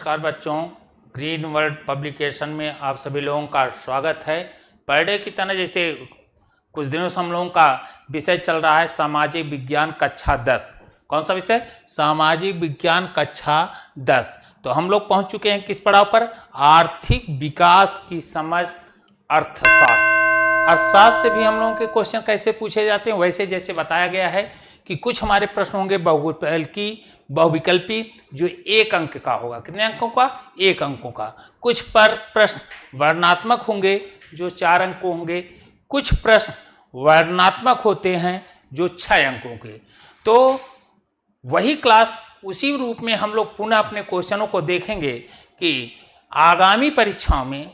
नमस्कार बच्चों, green world publication में आप सभी लोगों का स्वागत है। पर डे की तरह जैसे कुछ दिनों से हम लोगों का विषय चल रहा है सामाजिक विज्ञान कक्षा 10। कौन सा विषय? सामाजिक विज्ञान कक्षा 10। तो हम लोग पहुंच चुके हैं किस पड़ाव पर? आर्थिक विकास की समझ अर्थशास्त्र। अर्थशास्त्र से भी हम लोगों के क्वेश्चन कैसे पूछे जाते हैं, वैसे जैसे बताया गया है कि कुछ हमारे प्रश्न होंगे बहुविकल्पी जो एक अंक का होगा। कितने अंकों का? एक अंकों का। कुछ पर प्रश्न वर्णनात्मक होंगे जो 4 अंकों होंगे। कुछ प्रश्न वर्णनात्मक होते हैं जो 6 अंकों के। तो वही क्लास उसी रूप में हम लोग पुनः अपने क्वेश्चनों को देखेंगे कि आगामी परीक्षाओं में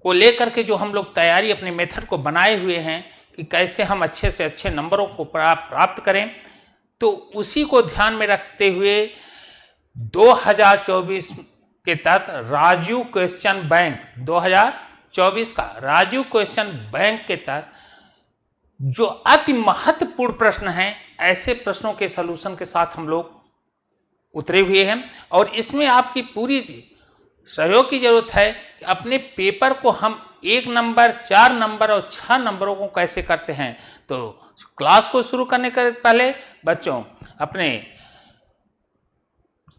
को लेकर के जो हम लोग तैयारी अपने मेथड को बनाए हुए हैं कि कैसे हम अच्छे से अच्छे नंबरों को प्राप्त करें, तो उसी को ध्यान में रखते हुए 2024 के तहत राजीव क्वेश्चन बैंक 2024 का राजीव क्वेश्चन बैंक के तहत जो अति महत्वपूर्ण प्रश्न हैं, ऐसे प्रश्नों के सलूशन के साथ हम लोग उतरे हुए हैं। और इसमें आपकी पूरी सहयोग की जरूरत है कि अपने पेपर को हम 1 नंबर, 4 नंबर और 6 नंबरों को कैसे करते हैं। तो क्लास को शुरू करने के पहले बच्चों अपने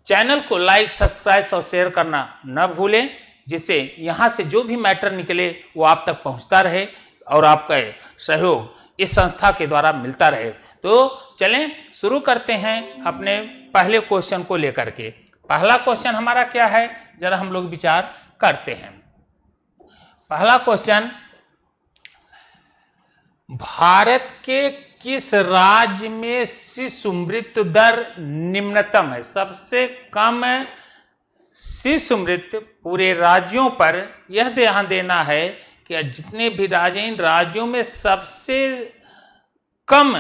चैनल को लाइक, सब्सक्राइब और शेयर करना न भूलें, जिससे यहाँ से जो भी मैटर निकले वो आप तक पहुँचता रहे और आपका सहयोग इस संस्था के द्वारा मिलता रहे। तो चलें शुरू करते हैं अपने पहले क्वेश्चन को लेकर के। पहला क्वेश्चन हमारा क्या है, जरा हम लोग विचार करते हैं। पहला क्वेश्चन, भारत के किस राज्य में शिशु मृत्यु दर निम्नतम है? सबसे कम शिशु मृत्यु पूरे राज्यों पर यह ध्यान देना है कि जितने भी राज्य, इन राज्यों में सबसे कम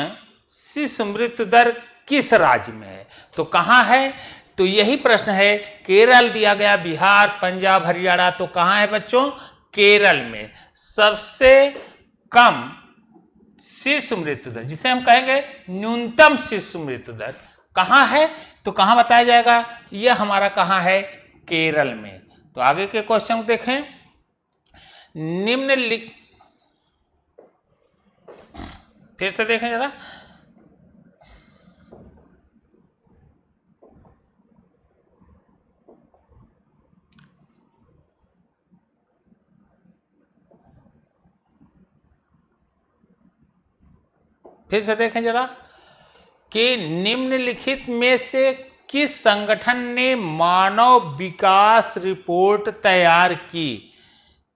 शिशु मृत्यु दर किस राज्य में है? तो कहाँ है? तो यही प्रश्न है। केरल दिया गया, बिहार, पंजाब, हरियाणा। तो कहाँ है बच्चों? केरल में सबसे कम शिशु मृत्यु दर, जिसे हम कहेंगे न्यूनतम शिशु मृत्यु दर, कहाँ है? तो कहाँ बताया जाएगा? यह हमारा कहाँ है? केरल में। तो आगे के क्वेश्चन देखें। निम्नलिखित, फिर से देखें जरा। फिर से देखें जरा कि निम्नलिखित में से किस संगठन ने मानव विकास रिपोर्ट तैयार की?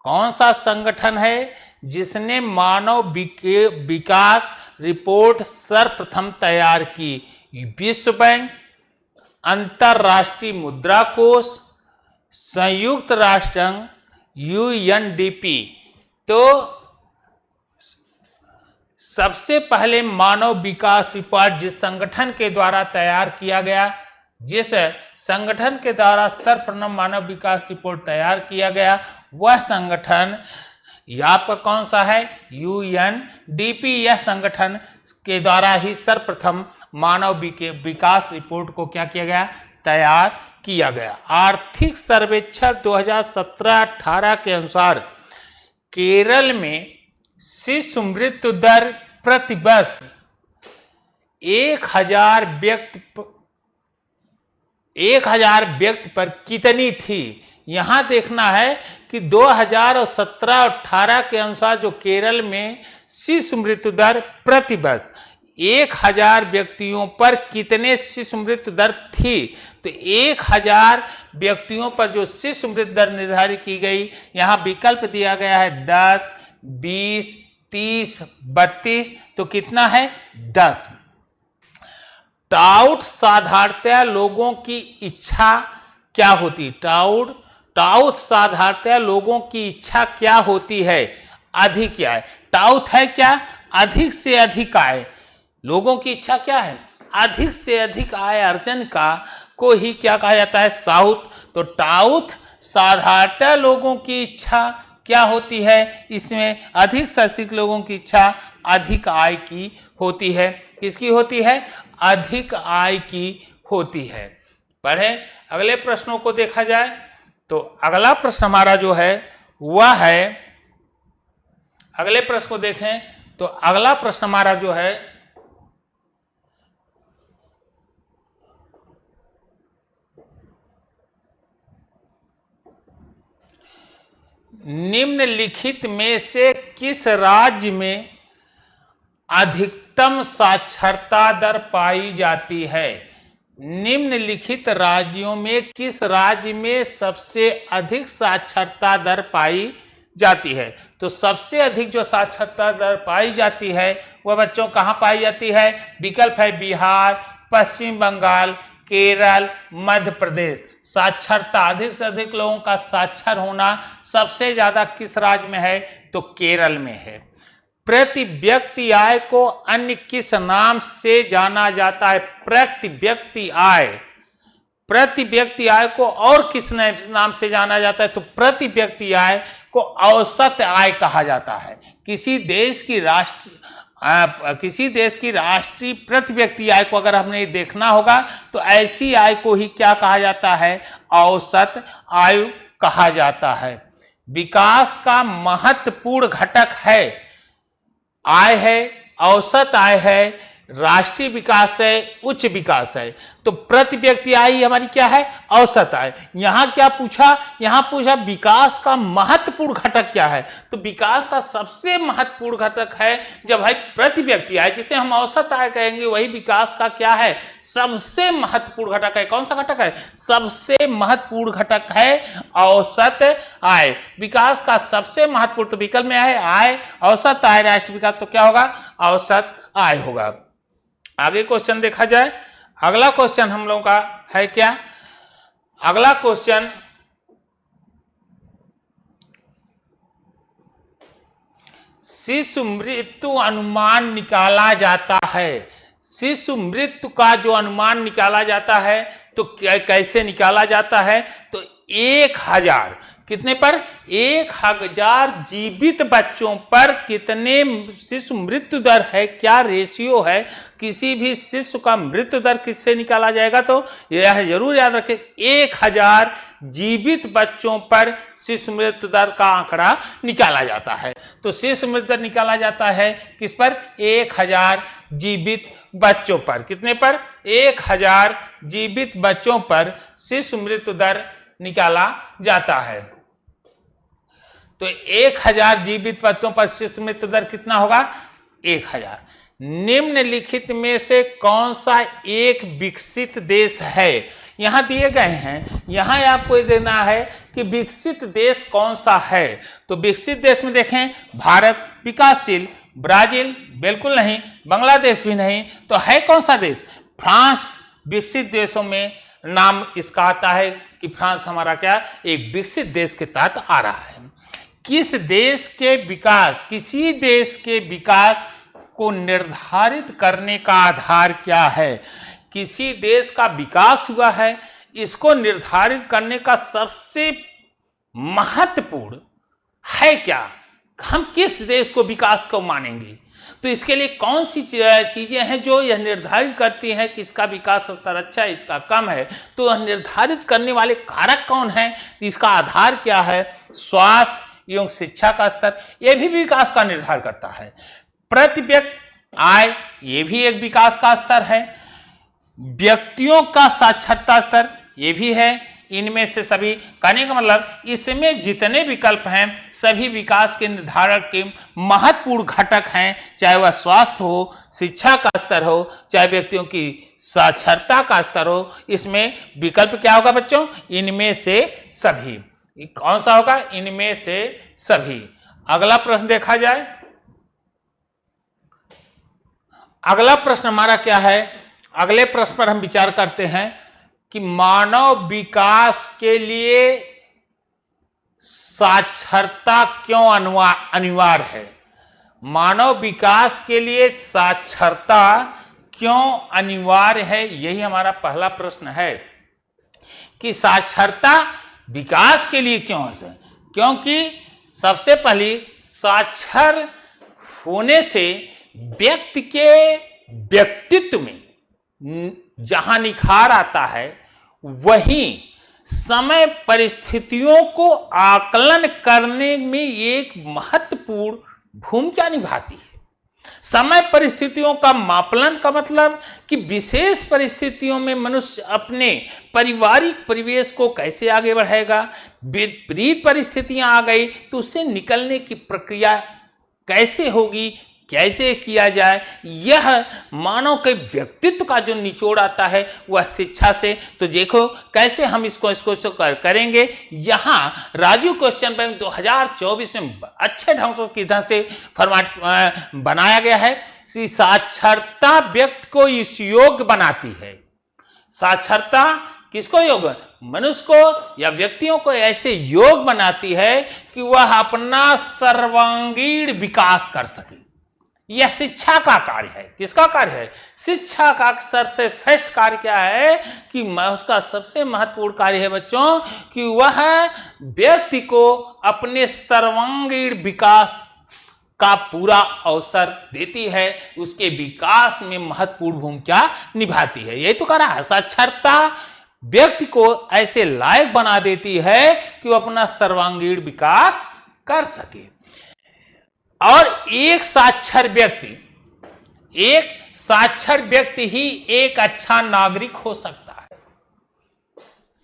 कौन सा संगठन है जिसने मानव विकास रिपोर्ट सर्वप्रथम तैयार की? विश्व बैंक, अंतरराष्ट्रीय मुद्रा कोष, संयुक्त राष्ट्र संघ, यूएनडीपी। तो सबसे पहले मानव विकास रिपोर्ट जिस संगठन के द्वारा तैयार किया गया, जिस संगठन के द्वारा सर्वप्रथम मानव विकास रिपोर्ट तैयार किया गया, वह संगठन यहाँ पर कौन सा है? यूएनडीपी। यह संगठन के द्वारा ही सर्वप्रथम मानव विकास रिपोर्ट को क्या किया गया? तैयार किया गया। आर्थिक सर्वेक्षण 2017-18 के अनुसार केरल में शिशु मृत्यु दर प्रति वर्ष 1000 व्यक्ति पर कितनी थी? यहां देखना है कि 2017-18 के अनुसार जो केरल में शिशु मृत्यु दर प्रति वर्ष 1000 व्यक्तियों पर कितने शिशु मृत्यु दर थी? तो 1000 व्यक्तियों पर जो शिशु मृत्यु दर निर्धारित की गई, यहां विकल्प दिया गया है 10, 20, 30, 32। तो कितना है? 10। टाउट साधारणतया लोगों की इच्छा क्या होती? टाउट साधारणतया लोगों की इच्छा क्या होती है? अधिक क्या है? टाउट है क्या? अधिक से अधिक आय। लोगों की इच्छा क्या है? अधिक से अधिक आय अर्जन का को ही क्या कहा जाता है? साउथ। तो टाउट साधारणतया लोगों की इच्छा क्या होती है? इसमें अधिक से अधिक लोगों की इच्छा अधिक आय की होती है। किसकी होती है? अधिक आय की होती है। पढ़े। अगले प्रश्नों को देखा जाए तो अगला प्रश्न हमारा जो है वह है, अगले प्रश्न को देखें तो अगला प्रश्न हमारा जो है निम्नलिखित में से किस राज्य में अधिकतम साक्षरता दर पाई जाती है? निम्नलिखित राज्यों में किस राज्य में सबसे अधिक साक्षरता दर पाई जाती है? तो सबसे अधिक जो साक्षरता दर पाई जाती है वह बच्चों कहाँ पाई जाती है? विकल्प है बिहार, पश्चिम बंगाल, केरल, मध्य प्रदेश। साक्षरता, अधिक से अधिक लोगों का साक्षर होना सबसे ज्यादा किस राज्य में है? तो केरल में है। प्रति व्यक्ति आय को अन्य किस नाम से जाना जाता है? प्रति व्यक्ति आय, प्रति व्यक्ति आय को और किस नाम से जाना जाता है? तो प्रति व्यक्ति आय को औसत आय कहा जाता है। किसी देश की राष्ट्रीय प्रति व्यक्ति आय को अगर हमें देखना होगा तो ऐसी आय को ही क्या कहा जाता है? औसत आय कहा जाता है। विकास का महत्वपूर्ण घटक है आय है, औसत आय है, राष्ट्रीय विकास है, उच्च विकास है। तो प्रति व्यक्ति आय हमारी क्या है? औसत आय। यहां क्या पूछा? यहां पूछा विकास का महत्वपूर्ण घटक क्या है? तो विकास का सबसे महत्वपूर्ण घटक है जब भाई प्रति व्यक्ति आय, जिसे हम औसत आय कहेंगे, वही विकास का क्या है? सबसे महत्वपूर्ण घटक है। कौन सा घटक है? सबसे महत्वपूर्ण घटक है औसत आय। विकास का सबसे महत्वपूर्ण, तो विकल्प में है आय, औसत आय, राष्ट्रीय विकास, तो क्या होगा? औसत आय होगा। आगे क्वेश्चन देखा जाए। अगला क्वेश्चन हम लोगों का है क्या? अगला क्वेश्चन शिशु मृत्यु अनुमान निकाला जाता है। शिशु मृत्यु का जो अनुमान निकाला जाता है तो कैसे निकाला जाता है? तो 1000, कितने पर? 1000 जीवित बच्चों पर कितने शिशु मृत्यु दर है, क्या रेशियो है? किसी भी शिशु का मृत्यु दर किससे निकाला जाएगा? तो यह जरूर याद रखें, 1000 जीवित बच्चों पर शिशु मृत्यु दर का आंकड़ा निकाला जाता है। तो शिशु मृत्यु दर निकाला जाता है किस पर? 1000 जीवित बच्चों पर। कितने पर? 1000 जीवित बच्चों पर शिशु मृत्यु दर निकाला जाता है। तो 1000 जीवित बच्चों पर शिशु मृत्यु दर कितना होगा? 1000। निम्नलिखित में से कौन सा एक विकसित देश है? यहां दिए गए हैं, यहां आपको ये देना है कि विकसित देश कौन सा है। तो विकसित देश में देखें, भारत, विकासशील, ब्राजील बिल्कुल नहीं, बांग्लादेश भी नहीं, तो है कौन सा देश? फ्रांस विकसित देशों में नाम इसका आता है कि फ्रांस हमारा क्या? एक विकसित देश के तहत आ रहा है। किस देश के विकास, किसी देश के विकास को निर्धारित करने का आधार क्या है? किसी देश का विकास हुआ है, इसको निर्धारित करने का सबसे महत्वपूर्ण है क्या? हम किस देश को विकास को मानेंगे? तो इसके लिए कौन सी चीजें हैं जो यह निर्धारित करती हैं कि इसका विकास स्तर अच्छा है, इसका कम है? तो यह निर्धारित करने वाले कारक कौन हैं? इसका आधार क्या है? स्वास्थ्य एवं शिक्षा का स्तर, यह भी विकास का निर्धारण करता है। प्रति व्यक्ति आय, यह भी एक विकास का स्तर है। व्यक्तियों का साक्षरता स्तर, यह भी है। इनमें से सभी, कहने का मतलब इसमें जितने विकल्प हैं सभी विकास के निर्धारण के महत्वपूर्ण घटक हैं, चाहे वह स्वास्थ्य हो, शिक्षा का स्तर हो, चाहे व्यक्तियों की साक्षरता का स्तर हो। इसमें विकल्प क्या होगा बच्चों? इनमें से सभी। कौन सा होगा? इनमें से सभी। अगला प्रश्न देखा जाए। अगला प्रश्न हमारा क्या है? अगले प्रश्न पर हम विचार करते हैं कि मानव विकास के लिए साक्षरता क्यों अनिवार्य है? मानव विकास के लिए साक्षरता क्यों अनिवार्य है? यही हमारा पहला प्रश्न है कि साक्षरता विकास के लिए क्यों है? क्योंकि सबसे पहले साक्षर होने से व्यक्ति के व्यक्तित्व में जहां निखार आता है वहीं समय परिस्थितियों को आकलन करने में एक महत्वपूर्ण भूमिका निभाती है। समय परिस्थितियों का मापन का मतलब कि विशेष परिस्थितियों में मनुष्य अपने पारिवारिक परिवेश को कैसे आगे बढ़ाएगा। विपरीत परिस्थितियां आ गई तो उससे निकलने की प्रक्रिया कैसे होगी, कैसे किया जाए, यह मानव के व्यक्तित्व का जो निचोड़ आता है वह शिक्षा से। तो देखो कैसे हम इसको करेंगे। यहाँ राजू क्वेश्चन बैंक 2024 में अच्छे ढंग से फॉर्मेट बनाया गया है कि साक्षरता व्यक्ति को इस योग्य बनाती है। साक्षरता किसको योग्य, मनुष्य को या व्यक्तियों को ऐसे योग बनाती है कि वह अपना सर्वांगीण विकास कर सके। यह शिक्षा का कार्य है। किसका कार्य है? शिक्षा का सबसे श्रेष्ठ कार्य क्या है कि उसका सबसे महत्वपूर्ण कार्य है बच्चों कि वह व्यक्ति को अपने सर्वांगीण विकास का पूरा अवसर देती है, उसके विकास में महत्वपूर्ण भूमिका निभाती है। यही तो कह रहा है, साक्षरता व्यक्ति को ऐसे लायक बना देती है कि वो अपना सर्वांगीण विकास कर सके। और एक साक्षर व्यक्ति ही एक अच्छा नागरिक हो सकता है।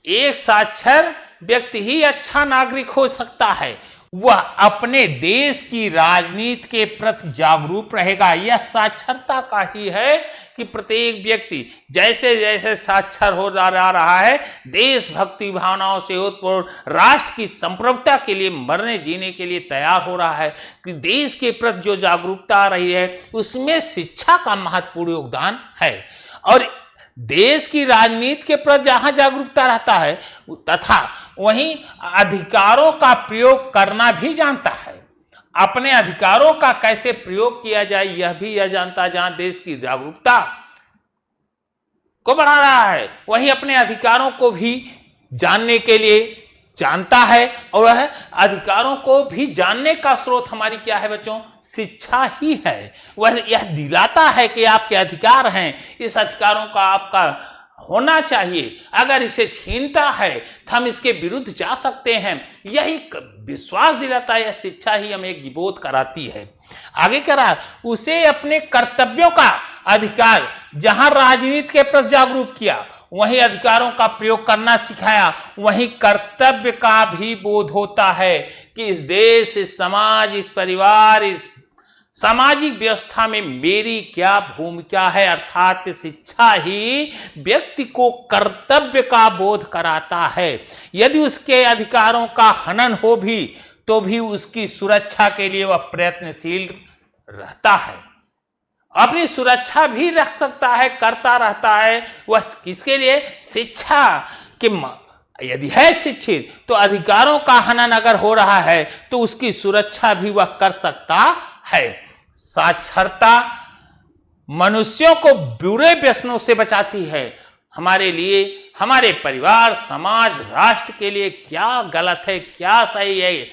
एक साक्षर व्यक्ति ही अच्छा नागरिक हो सकता है। वह अपने देश की राजनीति के प्रति जागरूक रहेगा। यह साक्षरता का ही है कि प्रत्येक व्यक्ति जैसे जैसे साक्षर हो जा रहा है, देशभक्ति भावनाओं से ओतप्रोत राष्ट्र की संप्रभुता के लिए मरने जीने के लिए तैयार हो रहा है। कि देश के प्रति जो जागरूकता आ रही है उसमें शिक्षा का महत्वपूर्ण योगदान है। और देश की राजनीति के प्रति जहां जागरूकता रहता है तथा वहीं अधिकारों का प्रयोग करना भी जानता है। अपने अधिकारों का कैसे प्रयोग किया जाए यह भी यह जानता है। जहां देश की जागरूकता को बढ़ा रहा है वहीं अपने अधिकारों को भी जानने के लिए जानता है। और वह अधिकारों को भी जानने का स्रोत हमारी क्या है बच्चों? शिक्षा ही है। वह यह दिलाता है कि आपके अधिकार हैं, इस अधिकारों का आपका होना चाहिए। अगर इसे छीनता है तो हम इसके विरुद्ध जा सकते हैं। यही विश्वास दिलाता है। यह शिक्षा ही हमें एक बोध कराती है। आगे कह रहा उसे अपने कर्तव्यों का अधिकार, जहां राजनीति के प्रति जागरूक किया वहीं अधिकारों का प्रयोग करना सिखाया, वहीं कर्तव्य का भी बोध होता है कि इस देश, इस समाज, इस परिवार, इस सामाजिक व्यवस्था में मेरी क्या भूमिका है। अर्थात शिक्षा ही व्यक्ति को कर्तव्य का बोध कराता है। यदि उसके अधिकारों का हनन हो भी तो भी उसकी सुरक्षा के लिए वह प्रयत्नशील रहता है। अपनी सुरक्षा भी रख सकता है, करता रहता है। वह किसके लिए? शिक्षा के यदि है शिक्षित तो अधिकारों का हनन अगर हो रहा है तो उसकी सुरक्षा भी वह कर सकता है। साक्षरता मनुष्यों को बुरे व्यसनों से बचाती है। हमारे लिए, हमारे परिवार, समाज, राष्ट्र के लिए क्या गलत है, क्या सही है,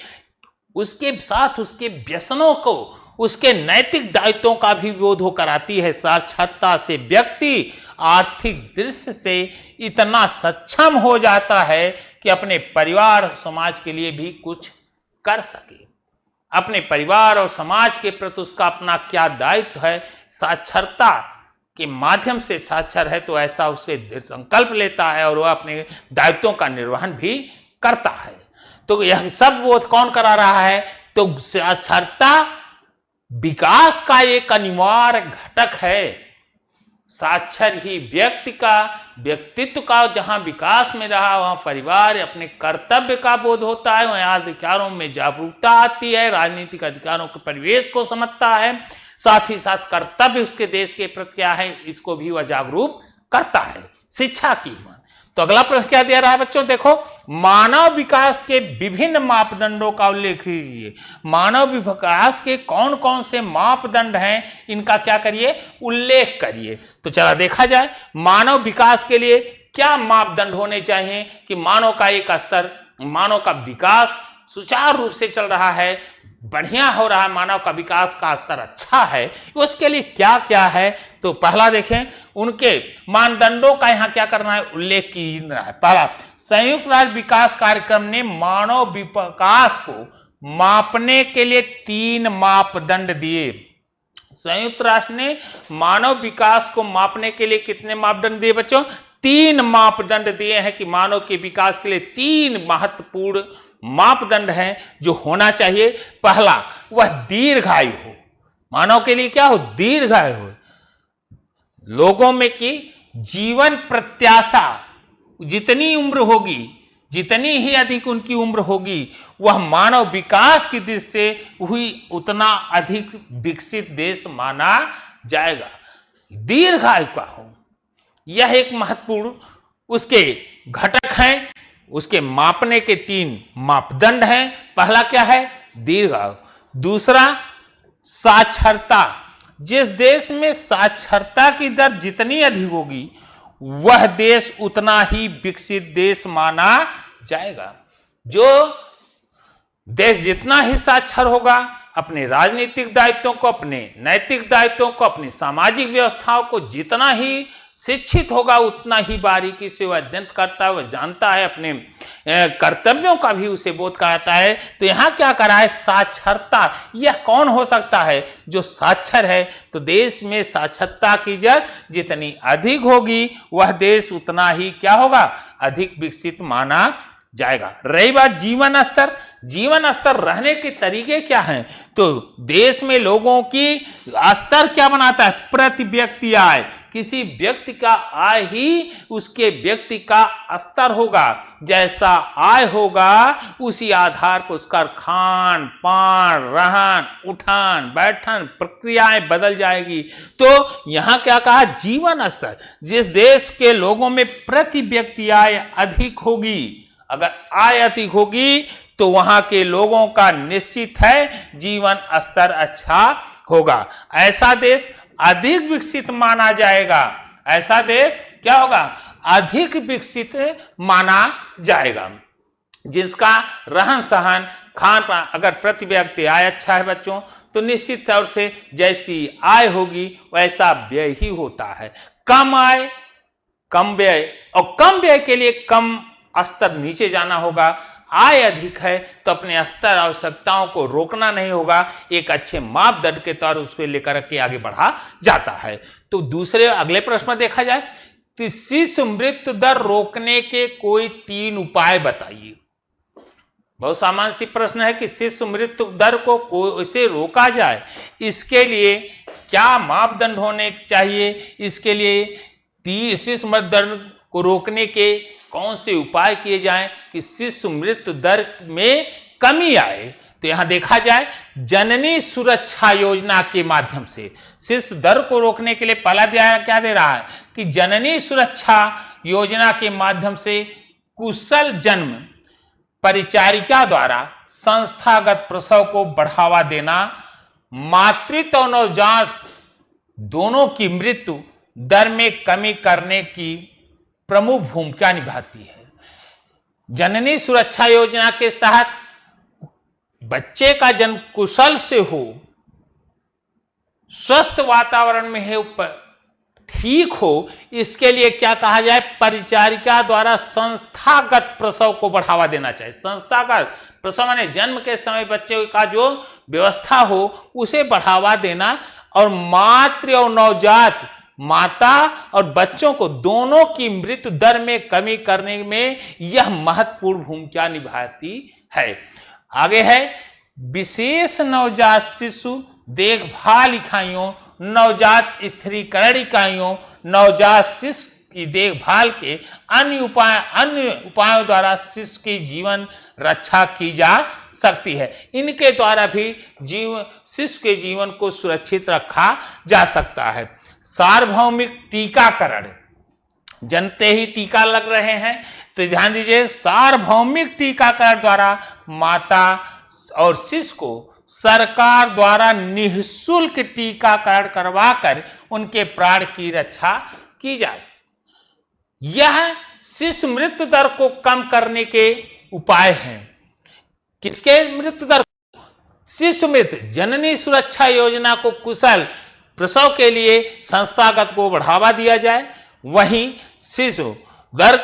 उसके साथ उसके व्यसनों को, उसके नैतिक दायित्वों का भी बोध हो कराती है। साक्षरता से व्यक्ति आर्थिक दृष्टि से इतना सक्षम हो जाता है कि अपने परिवार और समाज के लिए भी कुछ कर सके। अपने परिवार और समाज के प्रति उसका अपना क्या दायित्व है, साक्षरता के माध्यम से साक्षर है तो ऐसा उसके दृढ़ संकल्प लेता है और वह अपने दायित्वों का निर्वहन भी करता है। तो यह सब बोध कौन करा रहा है? तो साक्षरता विकास का एक अनिवार्य घटक है। साक्षर ही व्यक्ति का व्यक्तित्व का जहां विकास में रहा वहां परिवार अपने कर्तव्य का बोध होता है, वहां अधिकारों में जागरूकता आती है, राजनीतिक अधिकारों के परिवेश को समझता है, साथ ही साथ कर्तव्य उसके देश के प्रति क्या है इसको भी वह जागरूक करता है। शिक्षा की बात। तो अगला प्रश्न क्या दिया रहा है बच्चों? देखो, मानव विकास के विभिन्न मापदंडों का उल्लेख कीजिए। मानव विकास के कौन कौन से मापदंड हैं इनका क्या करिए? उल्लेख करिए। तो चला देखा जाए मानव विकास के लिए क्या मापदंड होने चाहिए कि मानव का एक स्तर, मानव का विकास सुचारू रूप से चल रहा है, बढ़िया हो रहा है, मानव का विकास का स्तर अच्छा है, उसके लिए क्या क्या है। तो पहला देखें, उनके मानदंडों का यहां क्या करना है, उल्लेख करना है। पहला, संयुक्त राष्ट्र विकास कार्यक्रम ने मानव विकास को मापने के लिए 3 मापदंड दिए। संयुक्त राष्ट्र ने मानव विकास को मापने के लिए कितने मापदंड दिए बच्चों? 3 मापदंड दिए हैं कि मानव के विकास के लिए 3 महत्वपूर्ण मापदंड हैं जो होना चाहिए। पहला, वह दीर्घायु हो। मानव के लिए क्या हो? दीर्घायु हो। लोगों में की जीवन प्रत्याशा, जितनी उम्र होगी, जितनी ही अधिक उनकी उम्र होगी, वह मानव विकास की दृष्टि से हुई उतना अधिक विकसित देश माना जाएगा। दीर्घायु का हो, यह एक महत्वपूर्ण उसके घटक हैं। उसके मापने के 3 मापदंड हैं। पहला क्या है? दीर्घायु। दूसरा, साक्षरता। जिस देश में साक्षरता की दर जितनी अधिक होगी, वह देश उतना ही विकसित देश माना जाएगा। जो देश जितना ही साक्षर होगा, अपने राजनीतिक दायित्वों को, अपने नैतिक दायित्वों को, अपनी सामाजिक व्यवस्थाओं को जितना ही शिक्षित होगा, उतना ही बारीकी से वह अध्ययन करता है, वह जानता है, अपने कर्तव्यों का भी उसे बोध कराता है। तो यहां क्या करा है? साक्षरता। यह कौन हो सकता है? जो साक्षर है। तो देश में साक्षरता की दर जितनी अधिक होगी, वह देश उतना ही क्या होगा? अधिक विकसित माना जाएगा। रही बात जीवन स्तर, जीवन स्तर रहने के तरीके क्या हैं? तो देश में लोगों की स्तर क्या बनाता है? प्रति व्यक्ति आय। किसी व्यक्ति का आय ही उसके व्यक्ति का स्तर होगा। जैसा आय होगा, उसी आधार पर उसका खान पान, रहन उठान बैठन प्रक्रियाएं बदल जाएगी। तो यहां क्या कहा? जीवन स्तर। जिस देश के लोगों में प्रति व्यक्ति आय अधिक होगी, अगर आय अधिक होगी, तो वहां के लोगों का निश्चित है जीवन स्तर अच्छा होगा। ऐसा देश अधिक विकसित माना जाएगा। ऐसा देश क्या होगा? अधिक विकसित माना जाएगा। जिसका रहन सहन खान पान, अगर प्रति व्यक्ति आय अच्छा है बच्चों, तो निश्चित तौर से जैसी आय होगी वैसा व्यय ही होता है। कम आय कम व्यय, और कम व्यय के लिए कम स्तर नीचे जाना होगा। आय अधिक है तो अपने स्तर आवश्यकताओं को रोकना नहीं होगा, एक अच्छे मापदंड के तौर उसको लेकर के आगे बढ़ा जाता है। तो दूसरे अगले प्रश्न में देखा जाए, तो शिशु मृत्यु दर रोकने के कोई 3 उपाय बताइए। बहुत सामान्य सी प्रश्न है कि शिशु मृत्यु दर को कैसे रोका जाए, इसके लिए क्या मापदंड होने चाहिए, इसके लिए शिशु मृत्यु दर को रोकने के कौन से उपाय किए जाएं कि शिशु मृत्यु दर में कमी आए। तो यहां देखा जाए, जननी सुरक्षा योजना के माध्यम से शिशु दर को रोकने के लिए पहला क्या दे रहा है कि जननी सुरक्षा योजना के माध्यम से कुशल जन्म परिचारिका द्वारा संस्थागत प्रसव को बढ़ावा देना मातृत्व और नवजात दोनों की मृत्यु दर में कमी करने की प्रमुख भूमिका निभाती है। जननी सुरक्षा योजना के तहत बच्चे का जन्म कुशल से हो, स्वस्थ वातावरण में है, ठीक हो, इसके लिए क्या कहा जाए, परिचारिका द्वारा संस्थागत प्रसव को बढ़ावा देना चाहिए। संस्थागत प्रसव माने जन्म के समय बच्चे का जो व्यवस्था हो उसे बढ़ावा देना, और मातृ और नवजात माता और बच्चों को दोनों की मृत्यु दर में कमी करने में यह महत्वपूर्ण भूमिका निभाती है। आगे है विशेष नवजात शिशु देखभाल इकाइयों, नवजात स्थिरीकरण इकाइयों, नवजात शिशु की देखभाल के अन्य उपायों द्वारा शिशु की जीवन रक्षा की जा सकती है। इनके द्वारा भी शिशु के जीवन को सुरक्षित रखा जा सकता है। सार्वभौमिक टीकाकरण, जनते ही टीका लग रहे हैं, तो ध्यान दीजिए, सार्वभौमिक टीकाकरण द्वारा माता और शिशु को सरकार द्वारा निःशुल्क टीकाकरण करवाकर उनके प्राण की रक्षा की जाए। यह शिशु मृत्यु दर को कम करने के उपाय हैं। किसके मृत्यु दर, शिशु मृत्यु, जननी सुरक्षा योजना को कुशल प्रसव के लिए संस्थागत को बढ़ावा दिया जाए। वहीं शिशु दर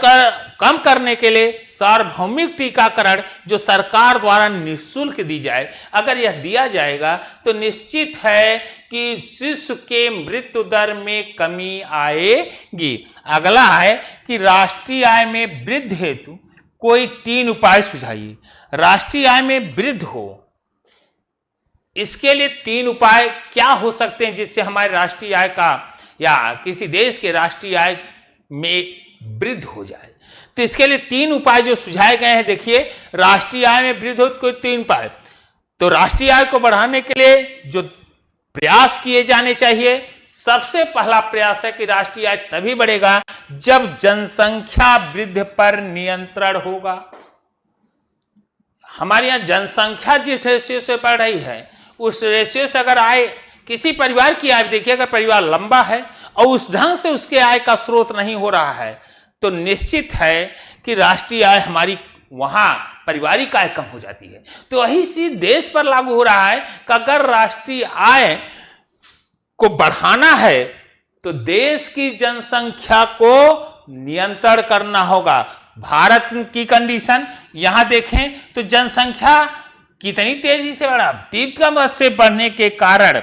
कम करने के लिए सार्वभौमिक टीकाकरण जो सरकार द्वारा निःशुल्क दी जाए। अगर यह दिया जाएगा तो निश्चित है कि शिशु के मृत्यु दर में कमी आएगी। अगला है कि राष्ट्रीय आय में वृद्धि हेतु कोई 3 उपाय सुझाइए। राष्ट्रीय आय में वृद्धि हो, इसके लिए 3 उपाय क्या हो सकते हैं जिससे हमारे राष्ट्रीय आय का या किसी देश के राष्ट्रीय आय में वृद्धि हो जाए। तो इसके लिए 3 उपाय जो सुझाए गए हैं, देखिए राष्ट्रीय आय में वृद्धि हो तो कोई 3 उपाय। तो राष्ट्रीय आय को बढ़ाने के लिए जो प्रयास किए जाने चाहिए, सबसे पहला प्रयास है कि राष्ट्रीय आय तभी बढ़ेगा जब जनसंख्या वृद्धि पर नियंत्रण होगा। हमारे यहां जनसंख्या जिस रेशियो से बढ़ रही है, उस रेशियो से अगर आय, किसी परिवार की आय देखिए, अगर परिवार लंबा है और उस ढंग से उसके आय का स्रोत नहीं हो रहा है, तो निश्चित है कि राष्ट्रीय आय हमारी वहां पारिवारिक आय कम हो जाती है। तो वही चीज देश पर लागू हो रहा है कि अगर राष्ट्रीय आय को बढ़ाना है तो देश की जनसंख्या को नियंत्रण करना होगा। भारत की कंडीशन यहां देखें तो जनसंख्या कितनी तेजी से बढ़ा, तीव्र से बढ़ने के कारण,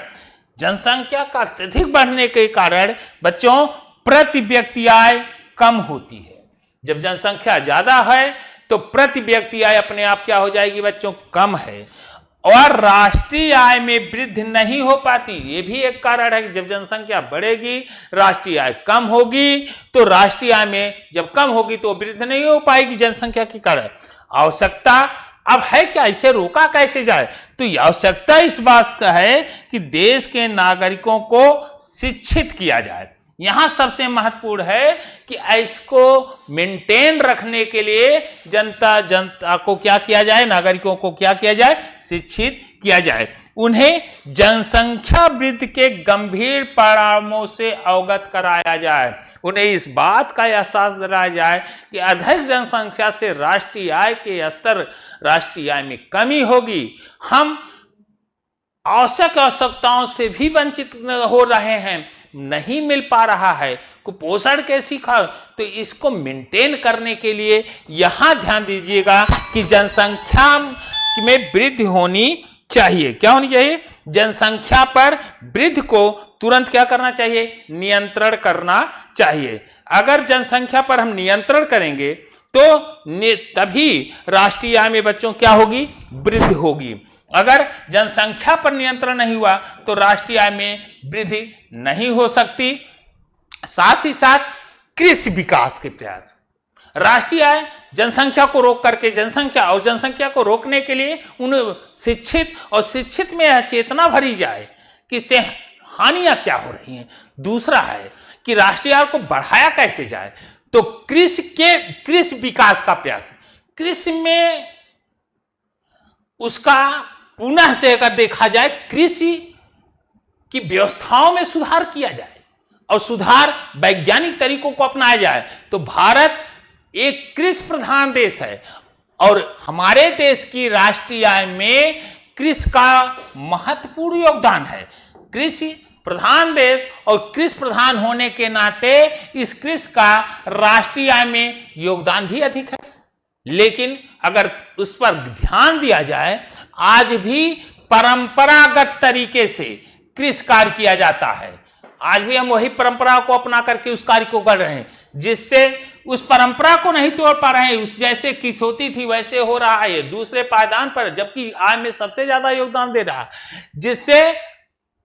जनसंख्या का अत्यधिक बढ़ने के कारण बच्चों प्रति व्यक्ति आय कम होती है। जब जनसंख्या ज्यादा है तो प्रति व्यक्ति आय अपने आप क्या हो जाएगी बच्चों, कम है। और राष्ट्रीय आय में वृद्धि नहीं हो पाती, ये भी एक कारण है कि जब जनसंख्या बढ़ेगी राष्ट्रीय आय कम होगी, तो राष्ट्रीय आय में जब कम होगी तो वृद्धि नहीं हो पाएगी जनसंख्या के कारण। आवश्यकता अब है क्या, इसे रोका कैसे जाए? तो ये आवश्यकता इस बात का है कि देश के नागरिकों को शिक्षित किया जाए। यहां सबसे महत्वपूर्ण है कि इसको मेंटेन रखने के लिए जनता को क्या किया जाए, नागरिकों को क्या किया जाए, शिक्षित किया जाए। उन्हें जनसंख्या वृद्धि के गंभीर परिणामों से अवगत कराया जाए। उन्हें इस बात का एहसास दिलाया जाए कि अधिक जनसंख्या से राष्ट्रीय आय के स्तर, राष्ट्रीय आय में कमी होगी। हम आवश्यकताओं से भी वंचित हो रहे हैं, नहीं मिल पा रहा है, कुपोषण कैसी खा, तो इसको मेंटेन करने के लिए यहां ध्यान दीजिएगा कि जनसंख्या में वृद्धि होनी चाहिए। क्या होनी चाहिए? जनसंख्या पर वृद्धि को तुरंत क्या करना चाहिए, नियंत्रण करना चाहिए। अगर जनसंख्या पर हम नियंत्रण करेंगे तो तभी राष्ट्रीय आय में बच्चों क्या होगी, वृद्धि होगी। अगर जनसंख्या पर नियंत्रण नहीं हुआ तो राष्ट्रीय आय में वृद्धि नहीं हो सकती। साथ ही साथ कृषि विकास के प्रयास, राष्ट्रीय आय जनसंख्या को रोक करके, जनसंख्या को रोकने के लिए उन्हें शिक्षित में यह चेतना भरी जाए कि इससे हानियां क्या हो रही हैं। दूसरा है कि राष्ट्रीय आय को बढ़ाया कैसे जाए, तो कृषि विकास का प्रयास, कृषि में उसका पुनः से अगर देखा जाए, कृषि की व्यवस्थाओं में सुधार किया जाए और सुधार वैज्ञानिक तरीकों को अपनाया जाए, तो भारत एक कृषि प्रधान देश है और हमारे देश की राष्ट्रीय आय में कृषि का महत्वपूर्ण योगदान है। कृषि प्रधान देश और कृषि प्रधान होने के नाते इस कृषि का राष्ट्रीय आय में योगदान भी अधिक है। लेकिन अगर उस पर ध्यान दिया जाए, आज भी परंपरागत तरीके से कृषि कार्य किया जाता है। आज भी हम वही परंपरा को अपना करके उस कार्य को कर रहे हैं, जिससे उस परंपरा को नहीं तोड़ पा रहे हैं। उस जैसे कृषि होती थी वैसे हो रहा है, दूसरे पायदान पर, जबकि आय में सबसे ज्यादा योगदान दे रहा है, जिससे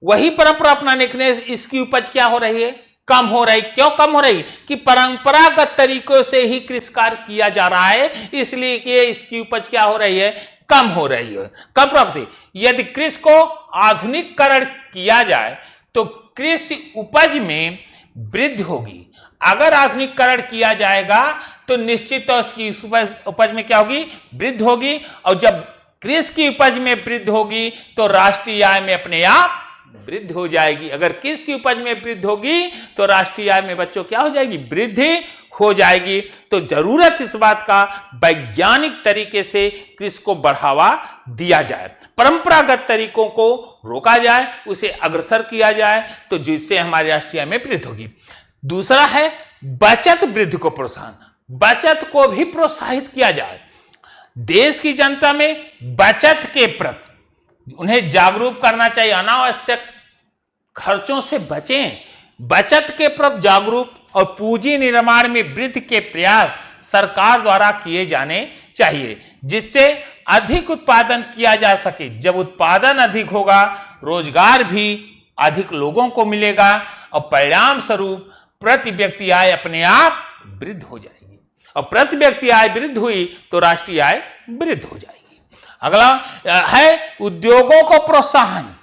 वही परंपरा अपनाने के लिए इसकी उपज क्या हो रही है, कम हो रही। क्यों कम हो रही? कि परंपरागत तरीकों से ही कृषि कार्य किया जा रहा है, इसलिए कि इसकी उपज क्या हो रही है, कम हो रही है, कम प्राप्ति। यदि कृषि को आधुनिकीकरण किया जाए तो कृषि उपज में वृद्धि होगी। अगर आधुनिकीकरण किया जाएगा तो निश्चित तौर से उपज में क्या होगी, वृद्धि होगी। और जब कृषि की उपज में वृद्धि होगी तो राष्ट्रीय आय में अपने आप वृद्धि हो जाएगी। अगर किसकी उपज में वृद्धि होगी तो राष्ट्रीय आय में बच्चों क्या हो जाएगी, वृद्धि हो जाएगी। तो जरूरत इस बात का वैज्ञानिक तरीके से कृषि को बढ़ावा दिया जाए, परंपरागत तरीकों को रोका जाए, उसे अग्रसर किया जाए, तो जिससे हमारी राष्ट्रीय आय में वृद्धि होगी। दूसरा है बचत वृद्धि को प्रोत्साहन, बचत को भी प्रोत्साहित किया जाए। देश की जनता में बचत के प्रति उन्हें जागरूक करना चाहिए, अनावश्यक खर्चों से बचें, बचत के प्रति जागरूक और पूंजी निर्माण में वृद्धि के प्रयास सरकार द्वारा किए जाने चाहिए, जिससे अधिक उत्पादन किया जा सके। जब उत्पादन अधिक होगा, रोजगार भी अधिक लोगों को मिलेगा और परिणाम स्वरूप प्रति व्यक्ति आय अपने आप वृद्धि हो जाएगी, और प्रति व्यक्ति आय वृद्धि हुई तो राष्ट्रीय आय वृद्धि हो जाएगी। अगला है उद्योगों को प्रोत्साहन।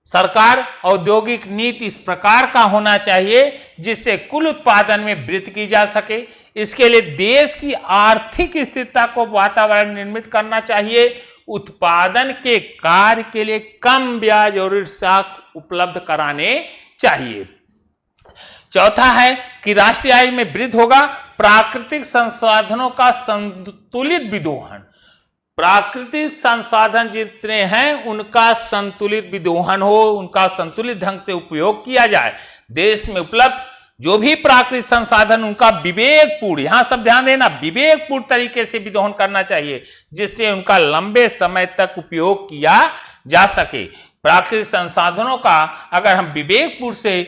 सरकार औद्योगिक नीति इस प्रकार का होना चाहिए जिससे कुल उत्पादन में वृद्धि की जा सके। इसके लिए देश की आर्थिक स्थिरता को वातावरण निर्मित करना चाहिए। उत्पादन के कार्य के लिए कम ब्याज और ऋण साख उपलब्ध कराने चाहिए। चौथा है कि राष्ट्रीय आय में वृद्धि होगा प्राकृतिक संसाधनों का संतुलित विदोहन। प्राकृतिक संसाधन जितने हैं उनका संतुलित विदोहन हो, उनका संतुलित ढंग से उपयोग किया जाए। देश में उपलब्ध जो भी प्राकृतिक संसाधन उनका विवेकपूर्ण, यहां सब ध्यान देना, विवेकपूर्ण तरीके से विदोहन करना चाहिए, जिससे उनका लंबे समय तक उपयोग किया जा सके। प्राकृतिक संसाधनों का अगर हम विवेकपूर्ण से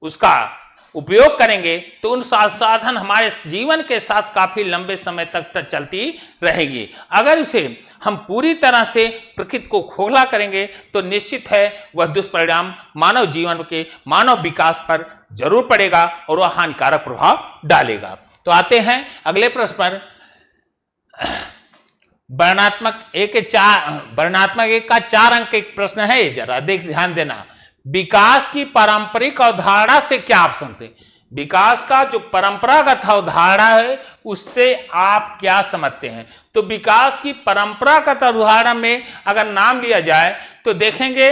उसका उपयोग करेंगे तो उन संसाधन हमारे जीवन के साथ काफी लंबे समय तक चलती रहेगी। अगर उसे हम पूरी तरह से प्रकृति को खोखला करेंगे तो निश्चित है वह दुष्परिणाम मानव जीवन के, मानव विकास पर जरूर पड़ेगा और वह हानिकारक प्रभाव डालेगा। तो आते हैं अगले प्रश्न पर। वर्णात्मक एक का 4 अंक एक प्रश्न है, जरा ध्यान देना। विकास की पारंपरिक अवधारणा से क्या आप समझते हैं? विकास का जो परंपरागत अवधारणा है उससे आप क्या समझते हैं? तो विकास की परंपरागत अवधारणा में अगर नाम लिया जाए तो देखेंगे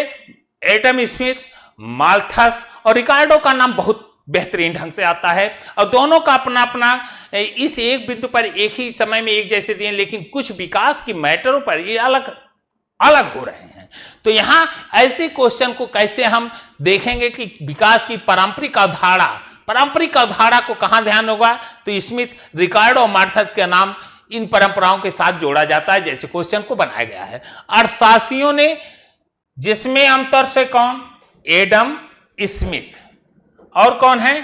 एडम स्मिथ, माल्थस और रिकार्डो का नाम बहुत बेहतरीन ढंग से आता है, और दोनों का अपना अपना इस एक बिंदु पर एक ही समय में एक जैसे दिए, लेकिन कुछ विकास की मैटरों पर ये अलग अलग हो रहे हैं। तो यहां ऐसे क्वेश्चन को कैसे हम देखेंगे कि विकास की पारंपरिक अवधारणा को कहां ध्यान होगा? तो स्मिथ, रिकार्डो और मार्थस का नाम इन परंपराओं के साथ जोड़ा जाता है जैसे क्वेश्चन को बनाया गया है। अर्थशास्त्रियों ने, जिसमें आमतौर से कौन? एडम स्मिथ, और कौन है?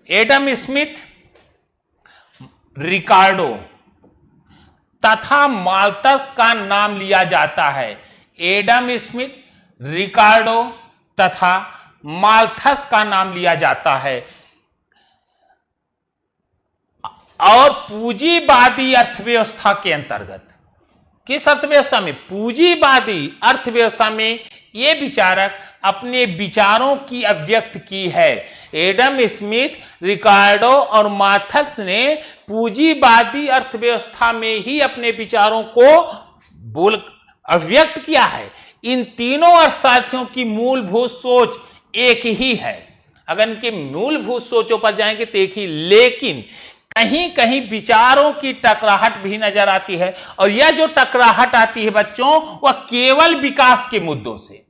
एडम स्मिथ, रिकार्डो तथा माल्थस का नाम लिया जाता है। एडम स्मिथ, रिकार्डो तथा माल्थस का नाम लिया जाता है। और पूंजीवादी अर्थव्यवस्था के अंतर्गत, किस अर्थव्यवस्था में? पूंजीवादी अर्थव्यवस्था में ये विचारक अपने विचारों की अभिव्यक्ति की है। एडम स्मिथ, रिकार्डो और माल्थस ने पूंजीवादी अर्थव्यवस्था में ही अपने विचारों को अभिव्यक्त किया है। इन तीनों अर्थशास्त्रियों की मूलभूत सोच एक ही है। अगर इनके मूलभूत सोचों पर जाएंगे तो एक ही, लेकिन कहीं कहीं विचारों की टकराहट भी नजर आती है, और यह जो टकराहट आती है बच्चों, वह केवल विकास के मुद्दों से।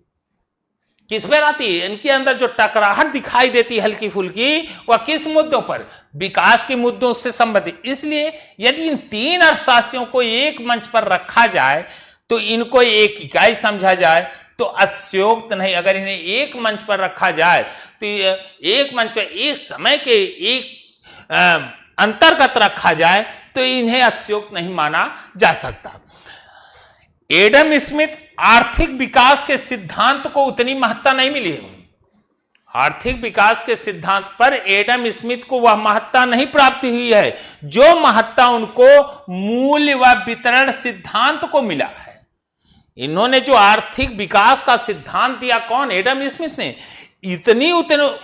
किस पर आती है? इनके अंदर जो टकराहट दिखाई देती है हल्की फुल्की, वह किस मुद्दों पर? विकास के मुद्दों से संबंधित। इसलिए यदि इन तीन अर्थशास्त्रियों को एक मंच पर रखा जाए तो इनको एक इकाई समझा जाए तो अतिशयोक्त नहीं। अगर इन्हें एक मंच पर रखा जाए तो एक मंच पर एक समय के एक अंतर्गत रखा जाए तो इन्हें अतिशयोक्त नहीं माना जा सकता। एडम स्मिथ आर्थिक विकास के सिद्धांत को उतनी महत्ता नहीं मिली है। आर्थिक विकास के सिद्धांत पर एडम स्मिथ को वह महत्ता नहीं प्राप्त हुई है जो महत्ता उनको मूल्य व वितरण सिद्धांत को मिला है। इन्होंने जो आर्थिक विकास का सिद्धांत दिया, कौन? एडम स्मिथ ने। उतनी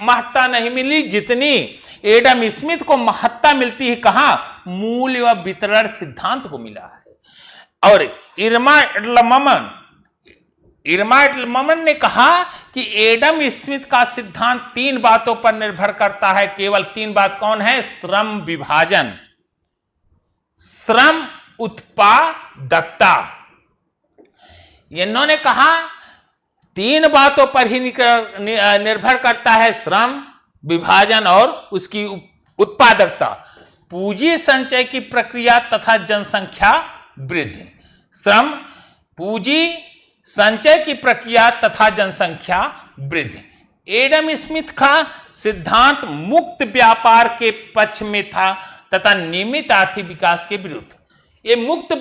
महत्ता नहीं मिली जितनी एडम स्मिथ को महत्ता मिलती है। कहां? मूल्य व वितरण सिद्धांत को मिला है। और इरमा एडलमन इरमा एडलमन ने कहा कि एडम स्मिथ का सिद्धांत 3 बातों पर निर्भर करता है, केवल 3 बात कौन है? श्रम विभाजन, श्रम उत्पादकता। इन्होंने कहा 3 बातों पर ही निर्भर करता है, श्रम विभाजन और उसकी उत्पादकता, पूंजी संचय की प्रक्रिया तथा जनसंख्या वृद्धि। श्रम, पूंजी संचय की प्रक्रिया तथा जनसंख्या वृद्धि। एडम स्मिथ का सिद्धांत मुक्त व्यापार के पक्ष में था तथा नियमित आर्थिक विकास के विरुद्ध। ये मुक्त